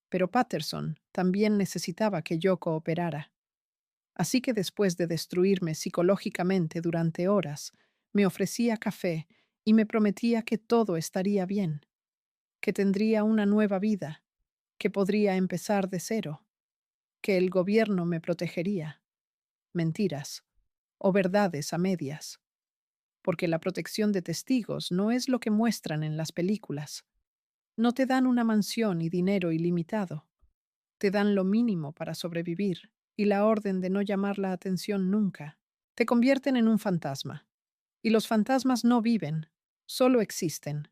Pero Patterson también necesitaba que yo cooperara. Así que después de destruirme psicológicamente durante horas, me ofrecía café y me prometía que todo estaría bien, que tendría una nueva vida, que podría empezar de cero, que el gobierno me protegería. Mentiras, o verdades a medias, porque la protección de testigos no es lo que muestran en las películas. No te dan una mansión y dinero ilimitado. Te dan lo mínimo para sobrevivir y la orden de no llamar la atención nunca. Te convierten en un fantasma. Y los fantasmas no viven, solo existen.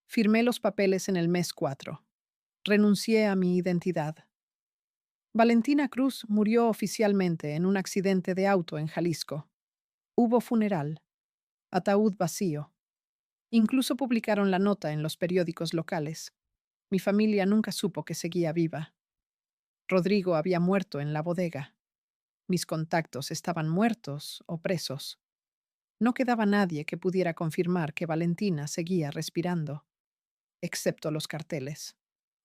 Firmé los papeles en el mes 4. Renuncié a mi identidad. Valentina Cruz murió oficialmente en un accidente de auto en Jalisco. Hubo funeral, ataúd vacío. Incluso publicaron la nota en los periódicos locales. Mi familia nunca supo que seguía viva. Rodrigo había muerto en la bodega. Mis contactos estaban muertos o presos. No quedaba nadie que pudiera confirmar que Valentina seguía respirando, excepto los carteles.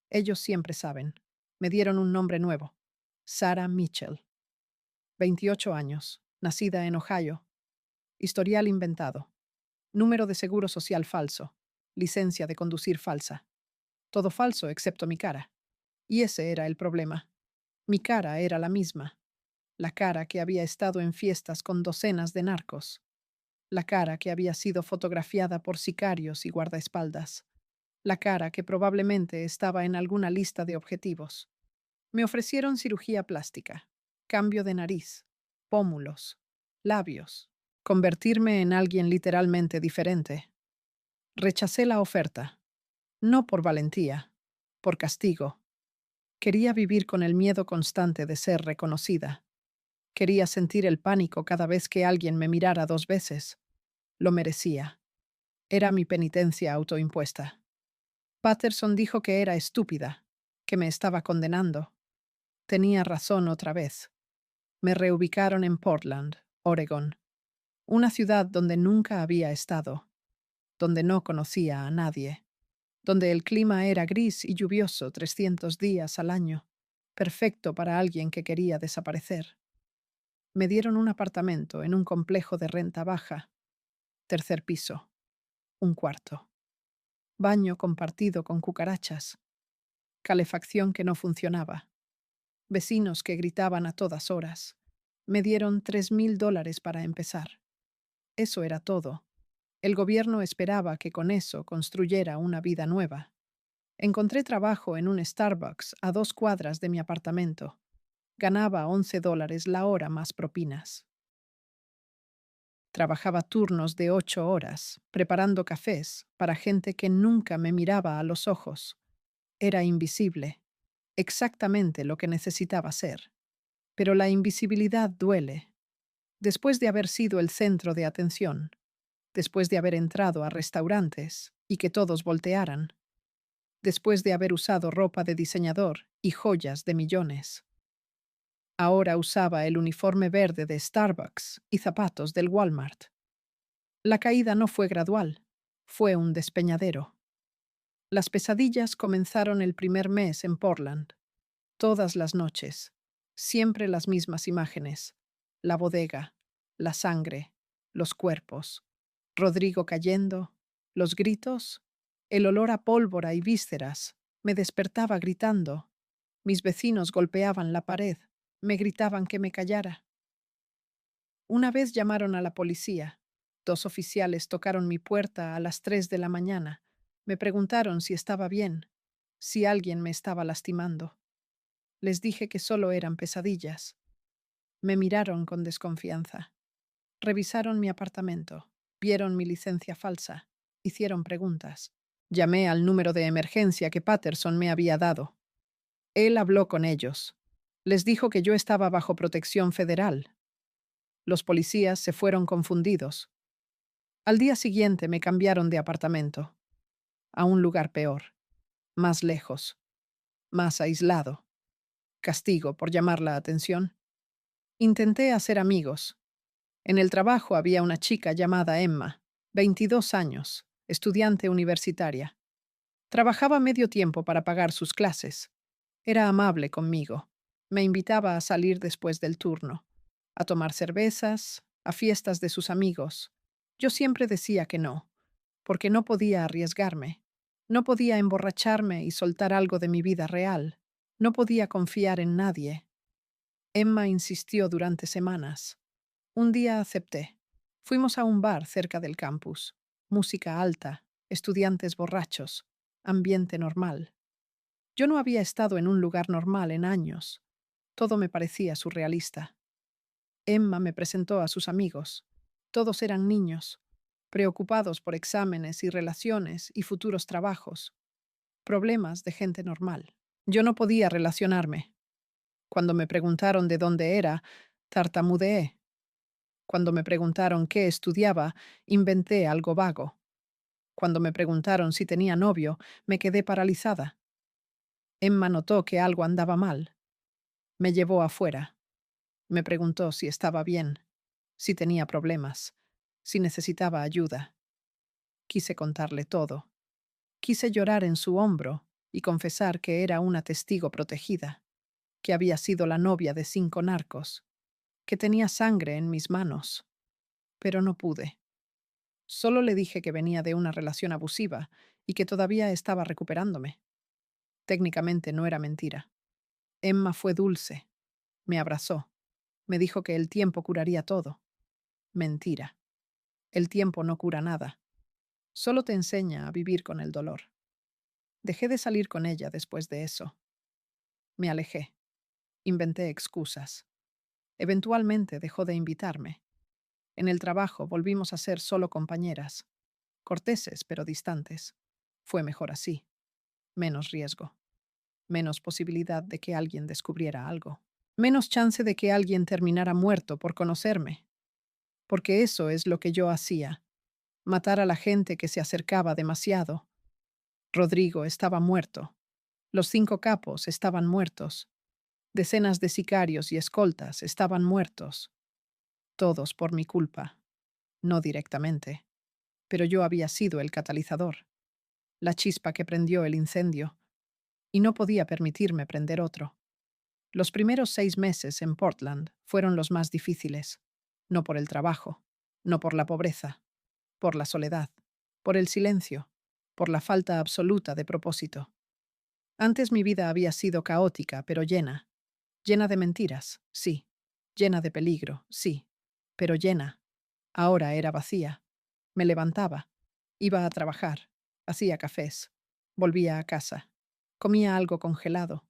Ellos siempre saben. Me dieron un nombre nuevo. Sarah Mitchell. 28 años, nacida en Ohio. Historial inventado. Número de seguro social falso. Licencia de conducir falsa. Todo falso excepto mi cara. Y ese era el problema. Mi cara era la misma. La cara que había estado en fiestas con docenas de narcos. La cara que había sido fotografiada por sicarios y guardaespaldas. La cara que probablemente estaba en alguna lista de objetivos. Me ofrecieron cirugía plástica, cambio de nariz, pómulos, labios, convertirme en alguien literalmente diferente. Rechacé la oferta, no por valentía, por castigo. Quería vivir con el miedo constante de ser reconocida. Quería sentir el pánico cada vez que alguien me mirara 2 veces. Lo merecía. Era mi penitencia autoimpuesta. Patterson dijo que era estúpida, que me estaba condenando. Tenía razón otra vez. Me reubicaron en Portland, Oregón, una ciudad donde nunca había estado, donde no conocía a nadie, donde el clima era gris y lluvioso 300 días al año, perfecto para alguien que quería desaparecer. Me dieron un apartamento en un complejo de renta baja, tercer piso, un cuarto, baño compartido con cucarachas, calefacción que no funcionaba, vecinos que gritaban a todas horas. Me dieron $3,000 para empezar. Eso era todo. El gobierno esperaba que con eso construyera una vida nueva. Encontré trabajo en un Starbucks a 2 cuadras de mi apartamento. Ganaba $11 la hora más propinas. Trabajaba turnos de 8 horas, preparando cafés para gente que nunca me miraba a los ojos. Era invisible, exactamente lo que necesitaba ser. Pero la invisibilidad duele. Después de haber sido el centro de atención, después de haber entrado a restaurantes y que todos voltearan, después de haber usado ropa de diseñador y joyas de millones. Ahora usaba el uniforme verde de Starbucks y zapatos del Walmart. La caída no fue gradual, fue un despeñadero. Las pesadillas comenzaron el primer mes en Portland. Todas las noches, siempre las mismas imágenes. La bodega, la sangre, los cuerpos, Rodrigo cayendo, los gritos, el olor a pólvora y vísceras. Me despertaba gritando. Mis vecinos golpeaban la pared, me gritaban que me callara. Una vez llamaron a la policía. 2 oficiales tocaron mi puerta a las 3 de la mañana. Me preguntaron si estaba bien, si alguien me estaba lastimando. Les dije que solo eran pesadillas. Me miraron con desconfianza. Revisaron mi apartamento, vieron mi licencia falsa, hicieron preguntas. Llamé al número de emergencia que Patterson me había dado. Él habló con ellos. Les dijo que yo estaba bajo protección federal. Los policías se fueron confundidos. Al día siguiente me cambiaron de apartamento, a un lugar peor, más lejos, más aislado. Castigo por llamar la atención. Intenté hacer amigos. En el trabajo había una chica llamada Emma, 22 años, estudiante universitaria. Trabajaba medio tiempo para pagar sus clases. Era amable conmigo. Me invitaba a salir después del turno, a tomar cervezas, a fiestas de sus amigos. Yo siempre decía que no, porque no podía arriesgarme. No podía emborracharme y soltar algo de mi vida real. No podía confiar en nadie. Emma insistió durante semanas. Un día acepté. Fuimos a un bar cerca del campus. Música alta, estudiantes borrachos, ambiente normal. Yo no había estado en un lugar normal en años. Todo me parecía surrealista. Emma me presentó a sus amigos. Todos eran niños, preocupados por exámenes y relaciones y futuros trabajos. Problemas de gente normal. Yo no podía relacionarme. Cuando me preguntaron de dónde era, tartamudeé. Cuando me preguntaron qué estudiaba, inventé algo vago. Cuando me preguntaron si tenía novio, me quedé paralizada. Emma notó que algo andaba mal. Me llevó afuera. Me preguntó si estaba bien, si tenía problemas, si necesitaba ayuda. Quise contarle todo. Quise llorar en su hombro y confesar que era una testigo protegida, que había sido la novia de 5 narcos, que tenía sangre en mis manos. Pero no pude. Solo le dije que venía de una relación abusiva y que todavía estaba recuperándome. Técnicamente no era mentira. Emma fue dulce. Me abrazó. Me dijo que el tiempo curaría todo. Mentira. El tiempo no cura nada. Solo te enseña a vivir con el dolor. Dejé de salir con ella después de eso. Me alejé. Inventé excusas. Eventualmente dejó de invitarme. En el trabajo volvimos a ser solo compañeras. Corteses pero distantes. Fue mejor así. Menos riesgo. Menos posibilidad de que alguien descubriera algo. Menos chance de que alguien terminara muerto por conocerme. Porque eso es lo que yo hacía. Matar a la gente que se acercaba demasiado. Rodrigo estaba muerto. Los 5 capos estaban muertos. Decenas de sicarios y escoltas estaban muertos. Todos por mi culpa. No directamente. Pero yo había sido el catalizador. La chispa que prendió el incendio. Y no podía permitirme prender otro. Los primeros 6 meses en Portland fueron los más difíciles, no por el trabajo, no por la pobreza, por la soledad, por el silencio, por la falta absoluta de propósito. Antes mi vida había sido caótica, pero llena. Llena de mentiras, sí. Llena de peligro, sí. Pero llena. Ahora era vacía. Me levantaba. Iba a trabajar. Hacía cafés. Volvía a casa. Comía algo congelado.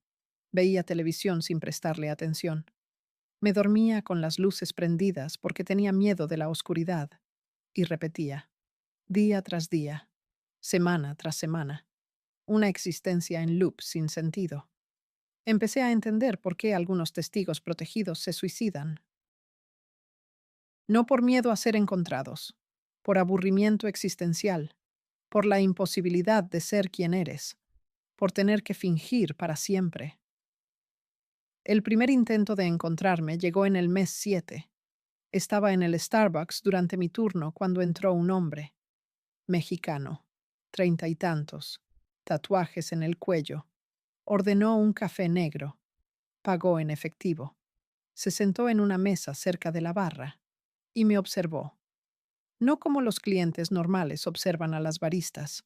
Veía televisión sin prestarle atención. Me dormía con las luces prendidas porque tenía miedo de la oscuridad. Y repetía. Día tras día. Semana tras semana. Una existencia en loop sin sentido. Empecé a entender por qué algunos testigos protegidos se suicidan. No por miedo a ser encontrados, por aburrimiento existencial, por la imposibilidad de ser quien eres, por tener que fingir para siempre. El primer intento de encontrarme llegó en el mes 7. Estaba en el Starbucks durante mi turno cuando entró un hombre, mexicano, 30 y tantos, tatuajes en el cuello. Ordenó un café negro. Pagó en efectivo. Se sentó en una mesa cerca de la barra y me observó. No como los clientes normales observan a las baristas.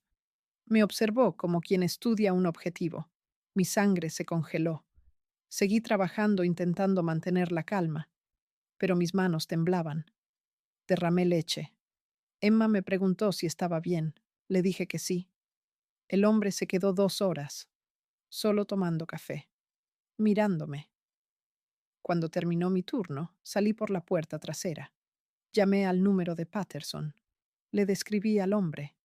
Me observó como quien estudia un objetivo. Mi sangre se congeló. Seguí trabajando intentando mantener la calma, pero mis manos temblaban. Derramé leche. Emma me preguntó si estaba bien. Le dije que sí. El hombre se quedó 2 horas, solo tomando café, mirándome. Cuando terminó mi turno, salí por la puerta trasera. Llamé al número de Patterson. Le describí al hombre.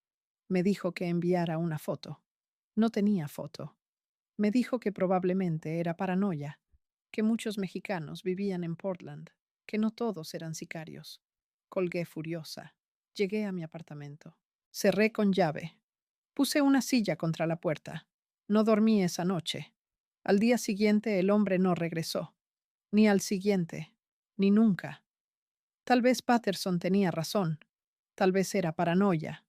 Me dijo que enviara una foto. No tenía foto. Me dijo que probablemente era paranoia, que muchos mexicanos vivían en Portland, que no todos eran sicarios. Colgué furiosa. Llegué a mi apartamento. Cerré con llave. Puse una silla contra la puerta. No dormí esa noche. Al día siguiente el hombre no regresó. Ni al siguiente. Ni nunca. Tal vez Patterson tenía razón. Tal vez era paranoia.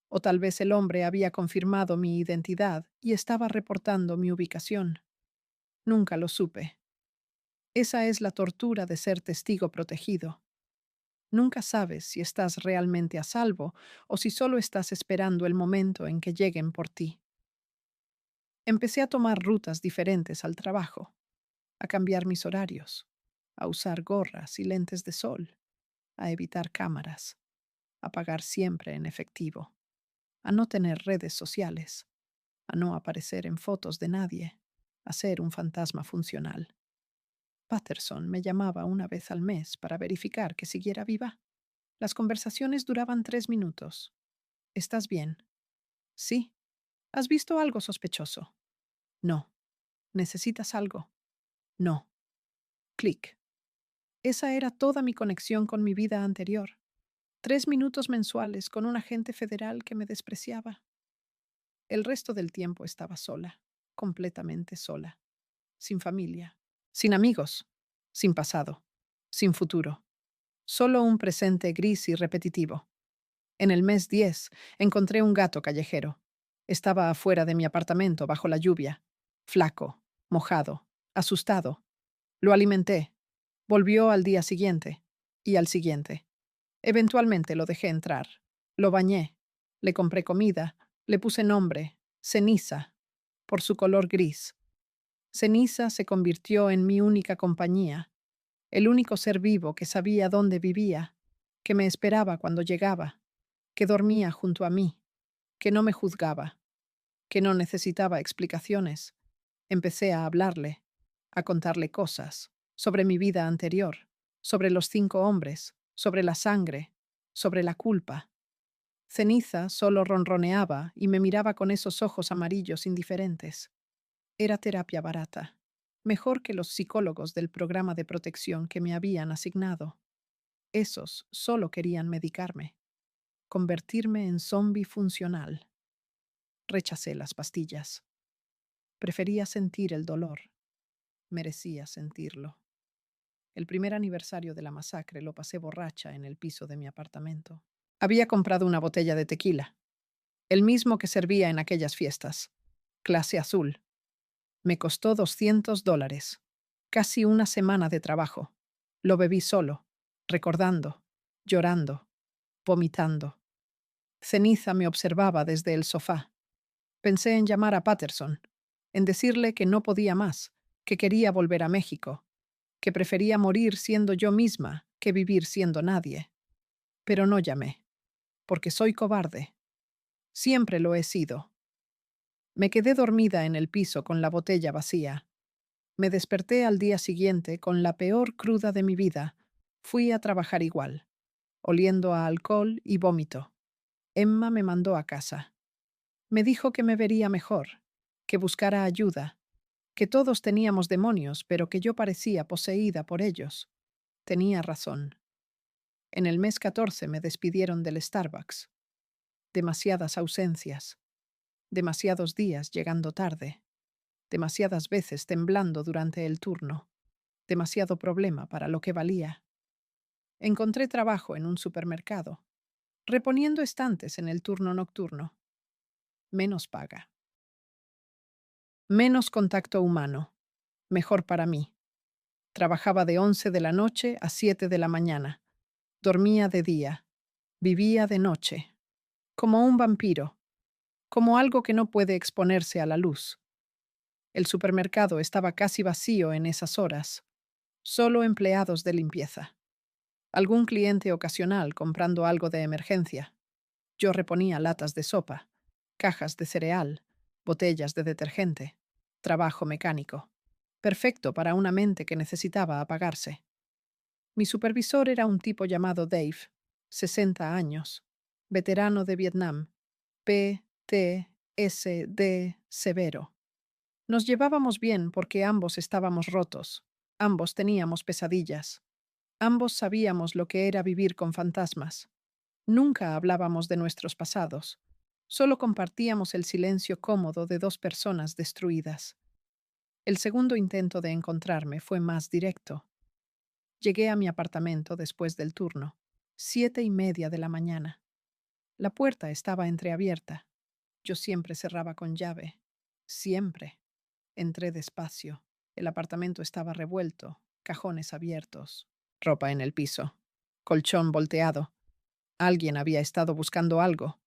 O tal vez el hombre había confirmado mi identidad y estaba reportando mi ubicación. Nunca lo supe. Esa es la tortura de ser testigo protegido. Nunca sabes si estás realmente a salvo o si solo estás esperando el momento en que lleguen por ti. Empecé a tomar rutas diferentes al trabajo, a cambiar mis horarios, a usar gorras y lentes de sol, a evitar cámaras, a pagar siempre en efectivo, a no tener redes sociales, a no aparecer en fotos de nadie, a ser un fantasma funcional. Patterson me llamaba una vez al mes para verificar que siguiera viva. Las conversaciones duraban 3 minutos. ¿Estás bien? Sí. ¿Has visto algo sospechoso? No. ¿Necesitas algo? No. Clic. Esa era toda mi conexión con mi vida anterior. 3 minutos mensuales con un agente federal que me despreciaba. El resto del tiempo estaba sola, completamente sola, sin familia, sin amigos, sin pasado, sin futuro. Solo un presente gris y repetitivo. En el mes 10 encontré un gato callejero. Estaba afuera de mi apartamento bajo la lluvia, flaco, mojado, asustado. Lo alimenté. Volvió al día siguiente y al siguiente. Eventualmente lo dejé entrar. Lo bañé. Le compré comida. Le puse nombre, Ceniza, por su color gris. Ceniza se convirtió en mi única compañía, el único ser vivo que sabía dónde vivía, que me esperaba cuando llegaba, que dormía junto a mí, que no me juzgaba, que no necesitaba explicaciones. Empecé a hablarle, a contarle cosas, sobre mi vida anterior, sobre los 5 hombres, sobre la sangre, sobre la culpa. Ceniza solo ronroneaba y me miraba con esos ojos amarillos indiferentes. Era terapia barata, mejor que los psicólogos del programa de protección que me habían asignado. Esos solo querían medicarme, convertirme en zombi funcional. Rechacé las pastillas. Prefería sentir el dolor. Merecía sentirlo. El primer aniversario de la masacre lo pasé borracha en el piso de mi apartamento. Había comprado una botella de tequila, el mismo que servía en aquellas fiestas, clase azul. Me costó $200. Casi una semana de trabajo. Lo bebí solo, recordando, llorando, vomitando. Ceniza me observaba desde el sofá. Pensé en llamar a Patterson, en decirle que no podía más, que quería volver a México, que prefería morir siendo yo misma que vivir siendo nadie. Pero no llamé, porque soy cobarde. Siempre lo he sido. Me quedé dormida en el piso con la botella vacía. Me desperté al día siguiente con la peor cruda de mi vida. Fui a trabajar igual, oliendo a alcohol y vómito. Emma me mandó a casa. Me dijo que me vería mejor, que buscara ayuda, que todos teníamos demonios, pero que yo parecía poseída por ellos. Tenía razón. En el mes 14 me despidieron del Starbucks. Demasiadas ausencias, demasiados días llegando tarde, demasiadas veces temblando durante el turno, demasiado problema para lo que valía. Encontré trabajo en un supermercado, reponiendo estantes en el turno nocturno. Menos paga. Menos contacto humano. Mejor para mí. Trabajaba de 11 de la noche a 7 de la mañana. Dormía de día. Vivía de noche. Como un vampiro. Como algo que no puede exponerse a la luz. El supermercado estaba casi vacío en esas horas. Solo empleados de limpieza. Algún cliente ocasional comprando algo de emergencia. Yo reponía latas de sopa, cajas de cereal, botellas de detergente. Trabajo mecánico. Perfecto para una mente que necesitaba apagarse. Mi supervisor era un tipo llamado Dave, 60 años, veterano de Vietnam, PTSD severo. Nos llevábamos bien porque ambos estábamos rotos, ambos teníamos pesadillas, ambos sabíamos lo que era vivir con fantasmas. Nunca hablábamos de nuestros pasados, solo compartíamos el silencio cómodo de dos personas destruidas. El segundo intento de encontrarme fue más directo. Llegué a mi apartamento después del turno, 7:30 de la mañana. La puerta estaba entreabierta. Yo siempre cerraba con llave. Siempre. Entré despacio. El apartamento estaba revuelto, cajones abiertos, ropa en el piso, colchón volteado. Alguien había estado buscando algo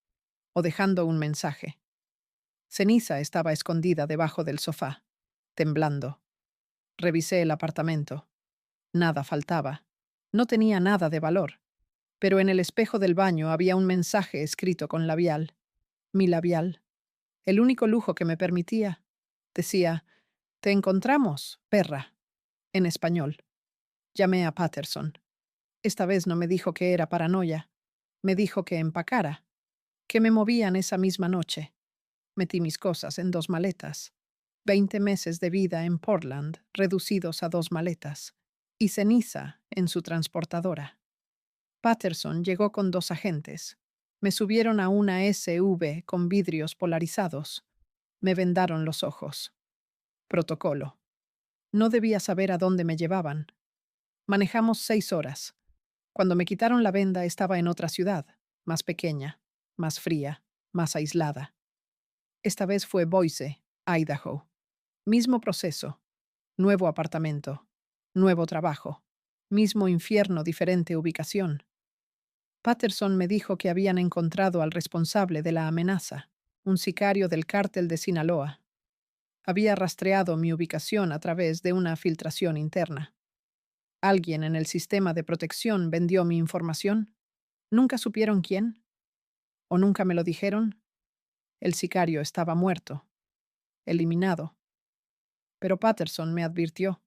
o dejando un mensaje. Ceniza estaba escondida debajo del sofá, temblando. Revisé el apartamento. Nada faltaba. No tenía nada de valor. Pero en el espejo del baño había un mensaje escrito con labial. Mi labial. El único lujo que me permitía. Decía, «Te encontramos, perra», en español. Llamé a Patterson. Esta vez no me dijo que era paranoia. Me dijo que empacara, que me movían esa misma noche. Metí mis cosas en 2 maletas. 20 meses de vida en Portland, reducidos a 2 maletas. Y ceniza en su transportadora. Patterson llegó con 2 agentes. Me subieron a una SUV con vidrios polarizados. Me vendaron los ojos. Protocolo. No debía saber a dónde me llevaban. Manejamos 6 horas. Cuando me quitaron la venda estaba en otra ciudad, más pequeña, más fría, más aislada. Esta vez fue Boise, Idaho. Mismo proceso. Nuevo apartamento. Nuevo trabajo. Mismo infierno, diferente ubicación. Patterson me dijo que habían encontrado al responsable de la amenaza, un sicario del cártel de Sinaloa. Había rastreado mi ubicación a través de una filtración interna. ¿Alguien en el sistema de protección vendió mi información? ¿Nunca supieron quién? ¿O nunca me lo dijeron? El sicario estaba muerto, eliminado. Pero Patterson me advirtió.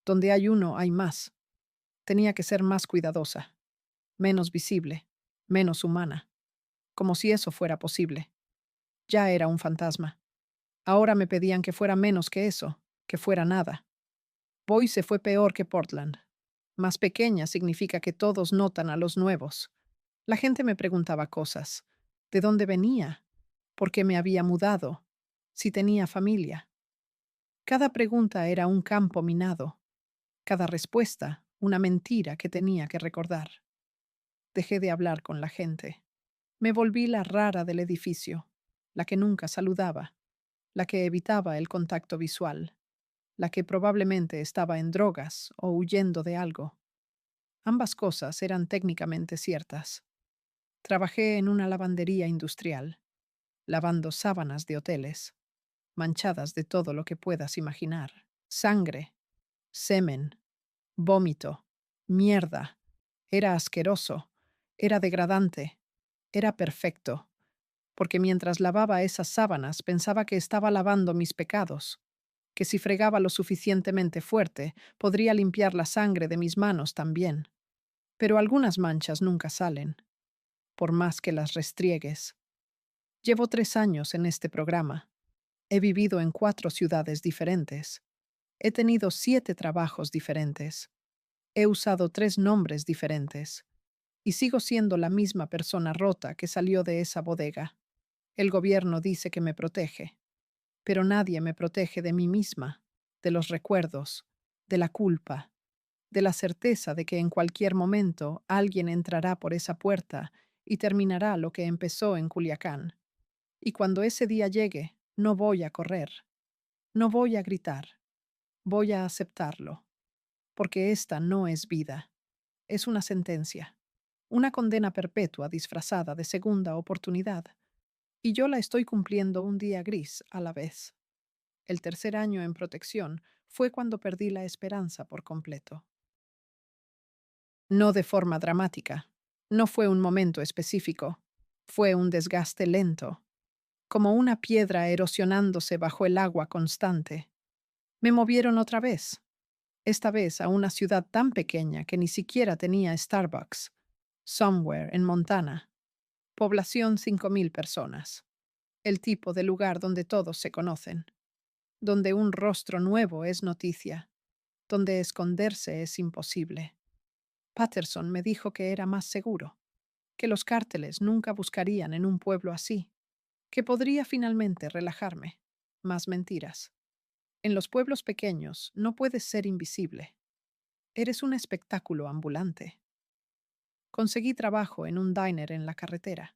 Donde hay uno, hay más. Tenía que ser más cuidadosa, menos visible, menos humana. Como si eso fuera posible. Ya era un fantasma. Ahora me pedían que fuera menos que eso, que fuera nada. Boise fue peor que Portland. Más pequeña significa que todos notan a los nuevos. La gente me preguntaba cosas. ¿De dónde venía? ¿Por qué me había mudado? ¿Si tenía familia? Cada pregunta era un campo minado. Cada respuesta, una mentira que tenía que recordar. Dejé de hablar con la gente. Me volví la rara del edificio, la que nunca saludaba, la que evitaba el contacto visual. la que probablemente estaba en drogas o huyendo de algo. Ambas cosas eran técnicamente ciertas. Trabajé en una lavandería industrial, lavando sábanas de hoteles, manchadas de todo lo que puedas imaginar. Sangre, semen, vómito, mierda. Era asqueroso, era degradante, era perfecto, porque mientras lavaba esas sábanas pensaba que estaba lavando mis pecados, que si fregaba lo suficientemente fuerte podría limpiar la sangre de mis manos también. Pero algunas manchas nunca salen, por más que las restriegues. Llevo 3 años en este programa. He vivido en 4 ciudades diferentes. He tenido 7 trabajos diferentes. He usado 3 nombres diferentes. Y sigo siendo la misma persona rota que salió de esa bodega. El gobierno dice que me protege, pero nadie me protege de mí misma, de los recuerdos, de la culpa, de la certeza de que en cualquier momento alguien entrará por esa puerta y terminará lo que empezó en Culiacán. Y cuando ese día llegue, no voy a correr, no voy a gritar, voy a aceptarlo, porque esta no es vida, es una sentencia, una condena perpetua disfrazada de segunda oportunidad, y yo la estoy cumpliendo un día gris a la vez. El tercer año en protección fue cuando perdí la esperanza por completo. No de forma dramática, no fue un momento específico, fue un desgaste lento, como una piedra erosionándose bajo el agua constante. Me movieron otra vez, esta vez a una ciudad tan pequeña que ni siquiera tenía Starbucks, Somewhere, en Montana. Población 5,000 personas. El tipo de lugar donde todos se conocen, donde un rostro nuevo es noticia, donde esconderse es imposible. Patterson me dijo que era más seguro, que los cárteles nunca buscarían en un pueblo así, que podría finalmente relajarme. Más mentiras. En los pueblos pequeños no puedes ser invisible. Eres un espectáculo ambulante. Conseguí trabajo en un diner en la carretera,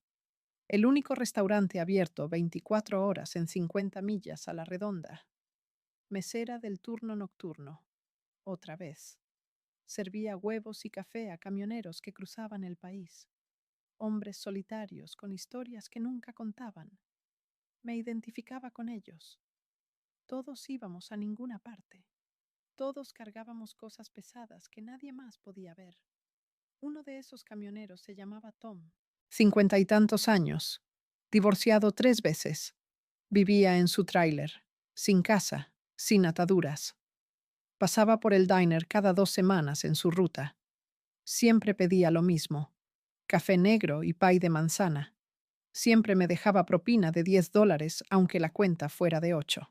el único restaurante abierto 24 horas en 50 millas a la redonda. Mesera del turno nocturno. Otra vez. Servía huevos y café a camioneros que cruzaban el país. Hombres solitarios con historias que nunca contaban. Me identificaba con ellos. Todos íbamos a ninguna parte. Todos cargábamos cosas pesadas que nadie más podía ver. Uno de esos camioneros se llamaba Tom. 50 y tantos años. Divorciado 3 veces. Vivía en su tráiler. Sin casa. Sin ataduras. Pasaba por el diner cada 2 semanas en su ruta. Siempre pedía lo mismo. Café negro y pay de manzana. Siempre me dejaba propina de $10 aunque la cuenta fuera de 8.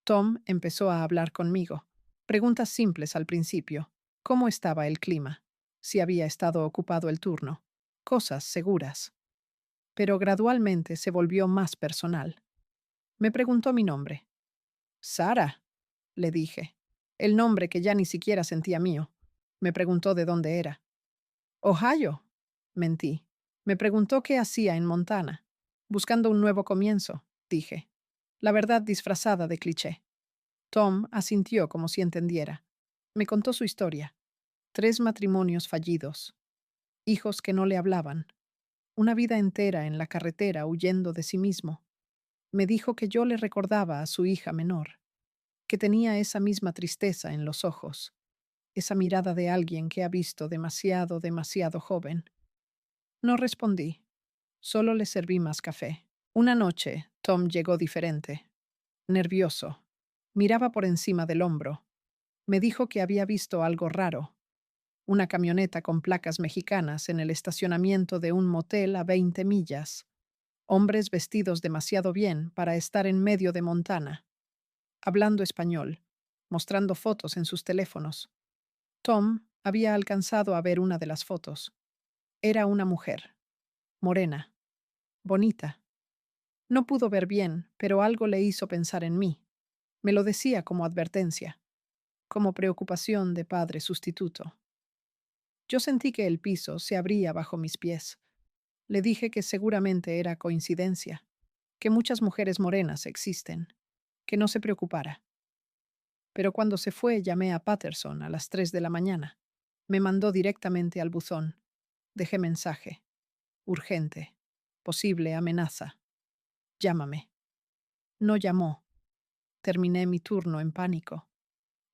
Tom empezó a hablar conmigo. Preguntas simples al principio. ¿Cómo estaba el clima? Si había estado ocupado el turno. Cosas seguras. Pero gradualmente se volvió más personal. Me preguntó mi nombre. Sara, le dije. El nombre que ya ni siquiera sentía mío. Me preguntó de dónde era. Ohio. Mentí. Me preguntó qué hacía en Montana. Buscando un nuevo comienzo, dije. La verdad disfrazada de cliché. Tom asintió como si entendiera. Me contó su historia. 3 matrimonios fallidos. Hijos que no le hablaban. Una vida entera en la carretera huyendo de sí mismo. Me dijo que yo le recordaba a su hija menor, que tenía esa misma tristeza en los ojos, esa mirada de alguien que ha visto demasiado, demasiado joven. No respondí, solo le serví más café. Una noche, Tom llegó diferente, nervioso. Miraba por encima del hombro. Me dijo que había visto algo raro. Una camioneta con placas mexicanas en el estacionamiento de un motel a 20 millas. Hombres vestidos demasiado bien para estar en medio de Montana. Hablando español, mostrando fotos en sus teléfonos. Tom había alcanzado a ver una de las fotos. Era una mujer, morena, bonita. No pudo ver bien, pero algo le hizo pensar en mí. Me lo decía como advertencia, como preocupación de padre sustituto. Yo sentí que el piso se abría bajo mis pies. Le dije que seguramente era coincidencia, que muchas mujeres morenas existen, que no se preocupara. Pero cuando se fue, llamé a Patterson a las 3 de la mañana. Me mandó directamente al buzón. Dejé mensaje. Urgente. Posible amenaza. Llámame. No llamó. Terminé mi turno en pánico.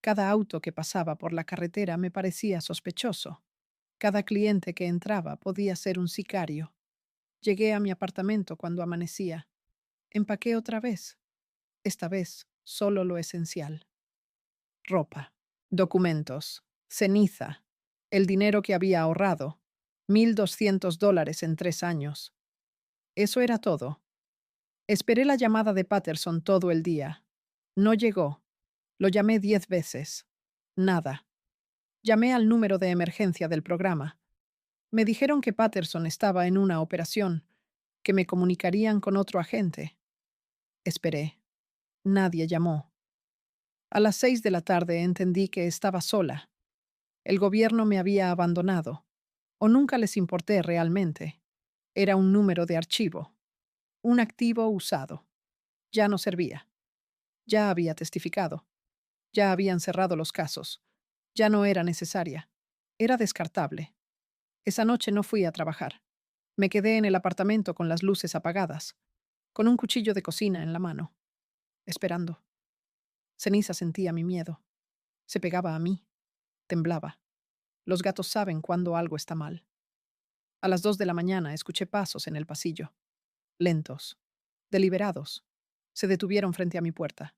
Cada auto que pasaba por la carretera me parecía sospechoso. Cada cliente que entraba podía ser un sicario. Llegué a mi apartamento cuando amanecía. Empaqué otra vez. Esta vez solo lo esencial. Ropa, documentos, ceniza, el dinero que había ahorrado, $1,200 en 3 años. Eso era todo. Esperé la llamada de Patterson todo el día. No llegó. Lo llamé 10 veces. Nada. Llamé al número de emergencia del programa. Me dijeron que Patterson estaba en una operación, que me comunicarían con otro agente. Esperé. Nadie llamó. A las 6 de la tarde entendí que estaba sola. El gobierno me había abandonado, o nunca les importé realmente. Era un número de archivo, un activo usado. Ya no servía. Ya había testificado. Ya habían cerrado los casos. Ya no era necesaria. Era descartable. Esa noche no fui a trabajar. Me quedé en el apartamento con las luces apagadas, con un cuchillo de cocina en la mano, esperando. Ceniza sentía mi miedo. Se pegaba a mí. Temblaba. Los gatos saben cuando algo está mal. A las 2 de la mañana escuché pasos en el pasillo. Lentos. Deliberados. Se detuvieron frente a mi puerta.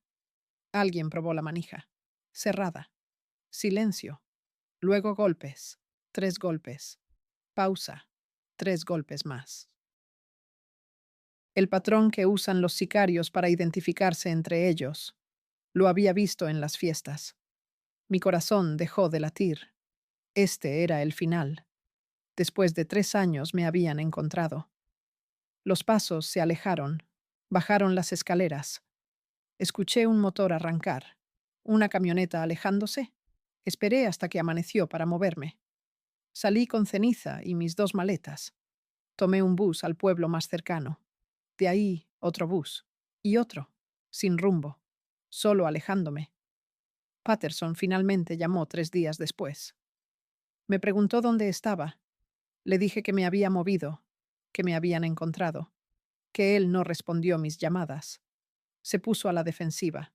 Alguien probó la manija. Cerrada. Silencio. Luego golpes. 3 golpes. Pausa. 3 golpes más. El patrón que usan los sicarios para identificarse entre ellos. Lo había visto en las fiestas. Mi corazón dejó de latir. Este era el final. Después de 3 años me habían encontrado. Los pasos se alejaron. Bajaron las escaleras. Escuché un motor arrancar. Una camioneta alejándose. Esperé hasta que amaneció para moverme. Salí con ceniza y mis 2 maletas. Tomé un bus al pueblo más cercano. De ahí otro bus. Y otro. Sin rumbo. Solo alejándome. Patterson finalmente llamó 3 días después. Me preguntó dónde estaba. Le dije que me había movido, que me habían encontrado, que él no respondió mis llamadas. Se puso a la defensiva.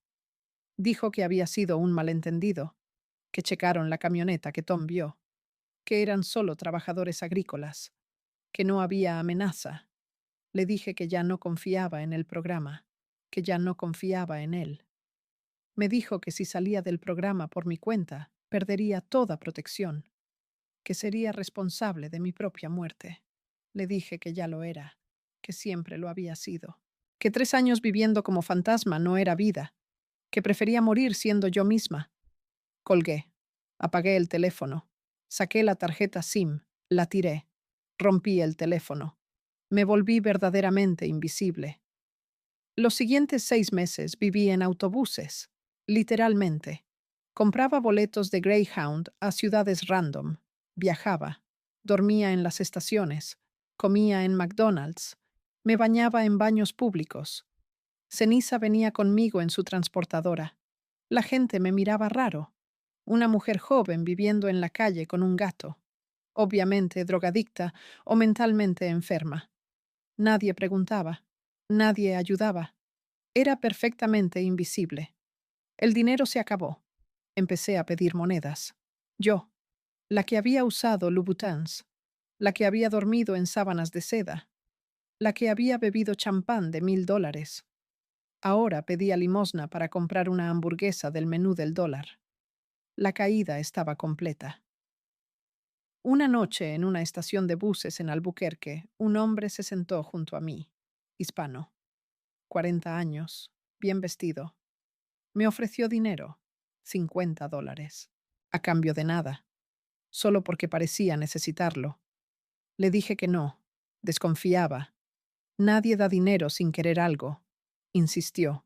Dijo que había sido un malentendido, que checaron la camioneta que Tom vio, que eran solo trabajadores agrícolas, que no había amenaza. Le dije que ya no confiaba en el programa, que ya no confiaba en él. Me dijo que si salía del programa por mi cuenta, perdería toda protección, que sería responsable de mi propia muerte. Le dije que ya lo era, que siempre lo había sido, que 3 años viviendo como fantasma no era vida, que prefería morir siendo yo misma. Colgué, apagué el teléfono, saqué la tarjeta SIM, la tiré, rompí el teléfono. Me volví verdaderamente invisible. Los siguientes 6 meses viví en autobuses, literalmente. Compraba boletos de Greyhound a ciudades random, viajaba, dormía en las estaciones, comía en McDonald's, me bañaba en baños públicos. Ceniza venía conmigo en su transportadora. La gente me miraba raro. Una mujer joven viviendo en la calle con un gato, obviamente drogadicta o mentalmente enferma. Nadie preguntaba, nadie ayudaba. Era perfectamente invisible. El dinero se acabó. Empecé a pedir monedas. Yo, la que había usado Louboutins, la que había dormido en sábanas de seda, la que había bebido champán de $1,000. Ahora pedía limosna para comprar una hamburguesa del menú del dólar. La caída estaba completa. Una noche, en una estación de buses en Albuquerque, un hombre se sentó junto a mí, hispano, 40 años, bien vestido. Me ofreció dinero, $50, a cambio de nada, solo porque parecía necesitarlo. Le dije que no, desconfiaba. Nadie da dinero sin querer algo. Insistió.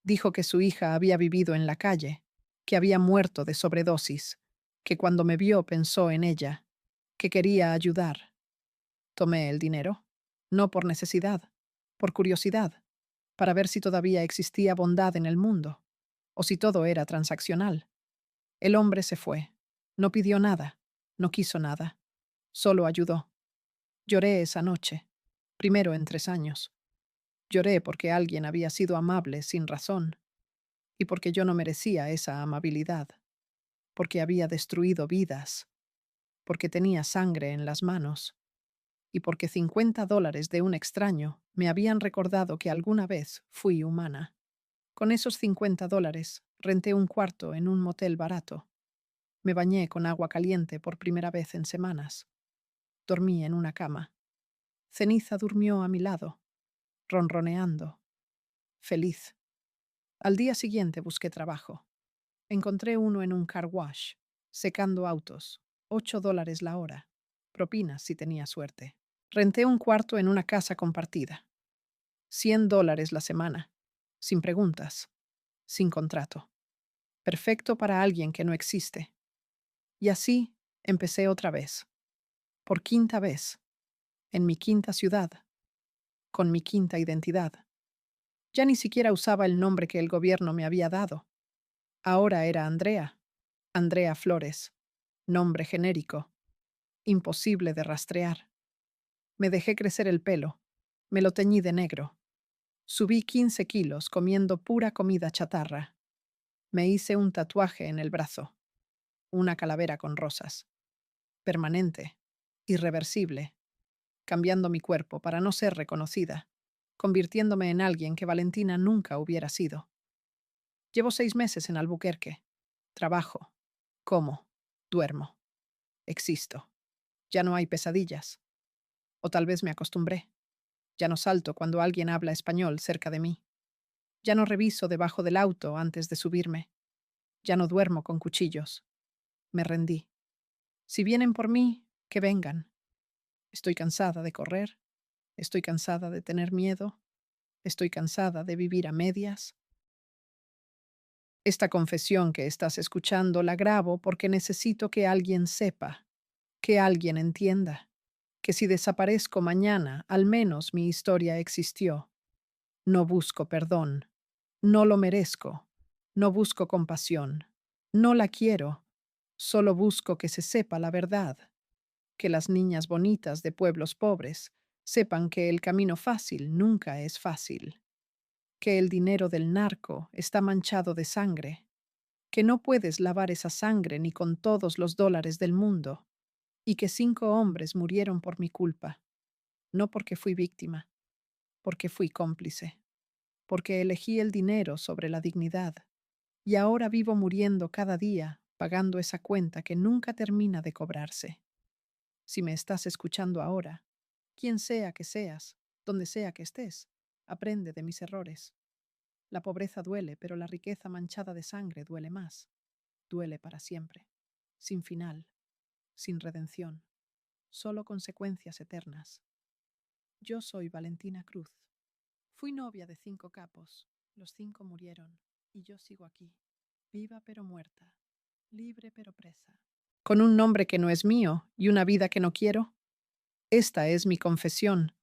Dijo que su hija había vivido en la calle, que había muerto de sobredosis, que cuando me vio pensó en ella, que quería ayudar. Tomé el dinero, no por necesidad, por curiosidad, para ver si todavía existía bondad en el mundo. o si todo era transaccional. El hombre se fue. No pidió nada, no quiso nada, solo ayudó. Lloré esa noche, primero en 3 años. Lloré porque alguien había sido amable sin razón, y porque yo no merecía esa amabilidad, porque había destruido vidas, porque tenía sangre en las manos, y porque $50 de un extraño me habían recordado que alguna vez fui humana. Con esos $50 renté un cuarto en un motel barato. Me bañé con agua caliente por primera vez en semanas. Dormí en una cama. Ceniza durmió a mi lado, ronroneando, feliz. Al día siguiente busqué trabajo. Encontré uno en un car wash, secando autos, $8 la hora, propinas si tenía suerte. Renté un cuarto en una casa compartida, $100 la semana, sin preguntas, sin contrato. Perfecto para alguien que no existe. Y así empecé otra vez, por quinta vez, en mi quinta ciudad, con mi quinta identidad. Ya ni siquiera usaba el nombre que el gobierno me había dado. Ahora era Andrea, Andrea Flores, nombre genérico, imposible de rastrear. Me dejé crecer el pelo, me lo teñí de negro. Subí 15 kilos comiendo pura comida chatarra. Me hice un tatuaje en el brazo, una calavera con rosas. Permanente, irreversible, cambiando mi cuerpo para no ser reconocida, convirtiéndome en alguien que Valentina nunca hubiera sido. Llevo 6 meses en Albuquerque. Trabajo, como, duermo, existo. Ya no hay pesadillas. O tal vez me acostumbré. Ya no salto cuando alguien habla español cerca de mí. Ya no reviso debajo del auto antes de subirme. Ya no duermo con cuchillos. Me rendí. Si vienen por mí, que vengan. Estoy cansada de correr. Estoy cansada de tener miedo. Estoy cansada de vivir a medias. Esta confesión que estás escuchando la grabo porque necesito que alguien sepa, que alguien entienda, que si desaparezco mañana, al menos mi historia existió. No busco perdón. No lo merezco. No busco compasión. No la quiero. Solo busco que se sepa la verdad. Que las niñas bonitas de pueblos pobres sepan que el camino fácil nunca es fácil. Que el dinero del narco está manchado de sangre. Que no puedes lavar esa sangre ni con todos los dólares del mundo. Y que 5 hombres murieron por mi culpa. No porque fui víctima, porque fui cómplice. Porque elegí el dinero sobre la dignidad. Y ahora vivo muriendo cada día, pagando esa cuenta que nunca termina de cobrarse. Si me estás escuchando ahora, quien sea que seas, donde sea que estés, aprende de mis errores. La pobreza duele, pero la riqueza manchada de sangre duele más. Duele para siempre, sin final, sin redención, solo consecuencias eternas. Yo soy Valentina Cruz. Fui novia de 5 capos, los 5 murieron, y yo sigo aquí, viva pero muerta, libre pero presa. Con un nombre que no es mío y una vida que no quiero. Esta es mi confesión,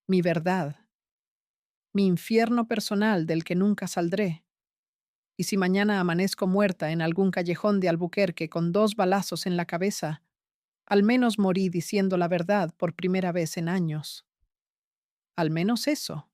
mi verdad, mi infierno personal del que nunca saldré. Y si mañana amanezco muerta en algún callejón de Albuquerque con 2 balazos en la cabeza, al menos morí diciendo la verdad por primera vez en años. Al menos eso.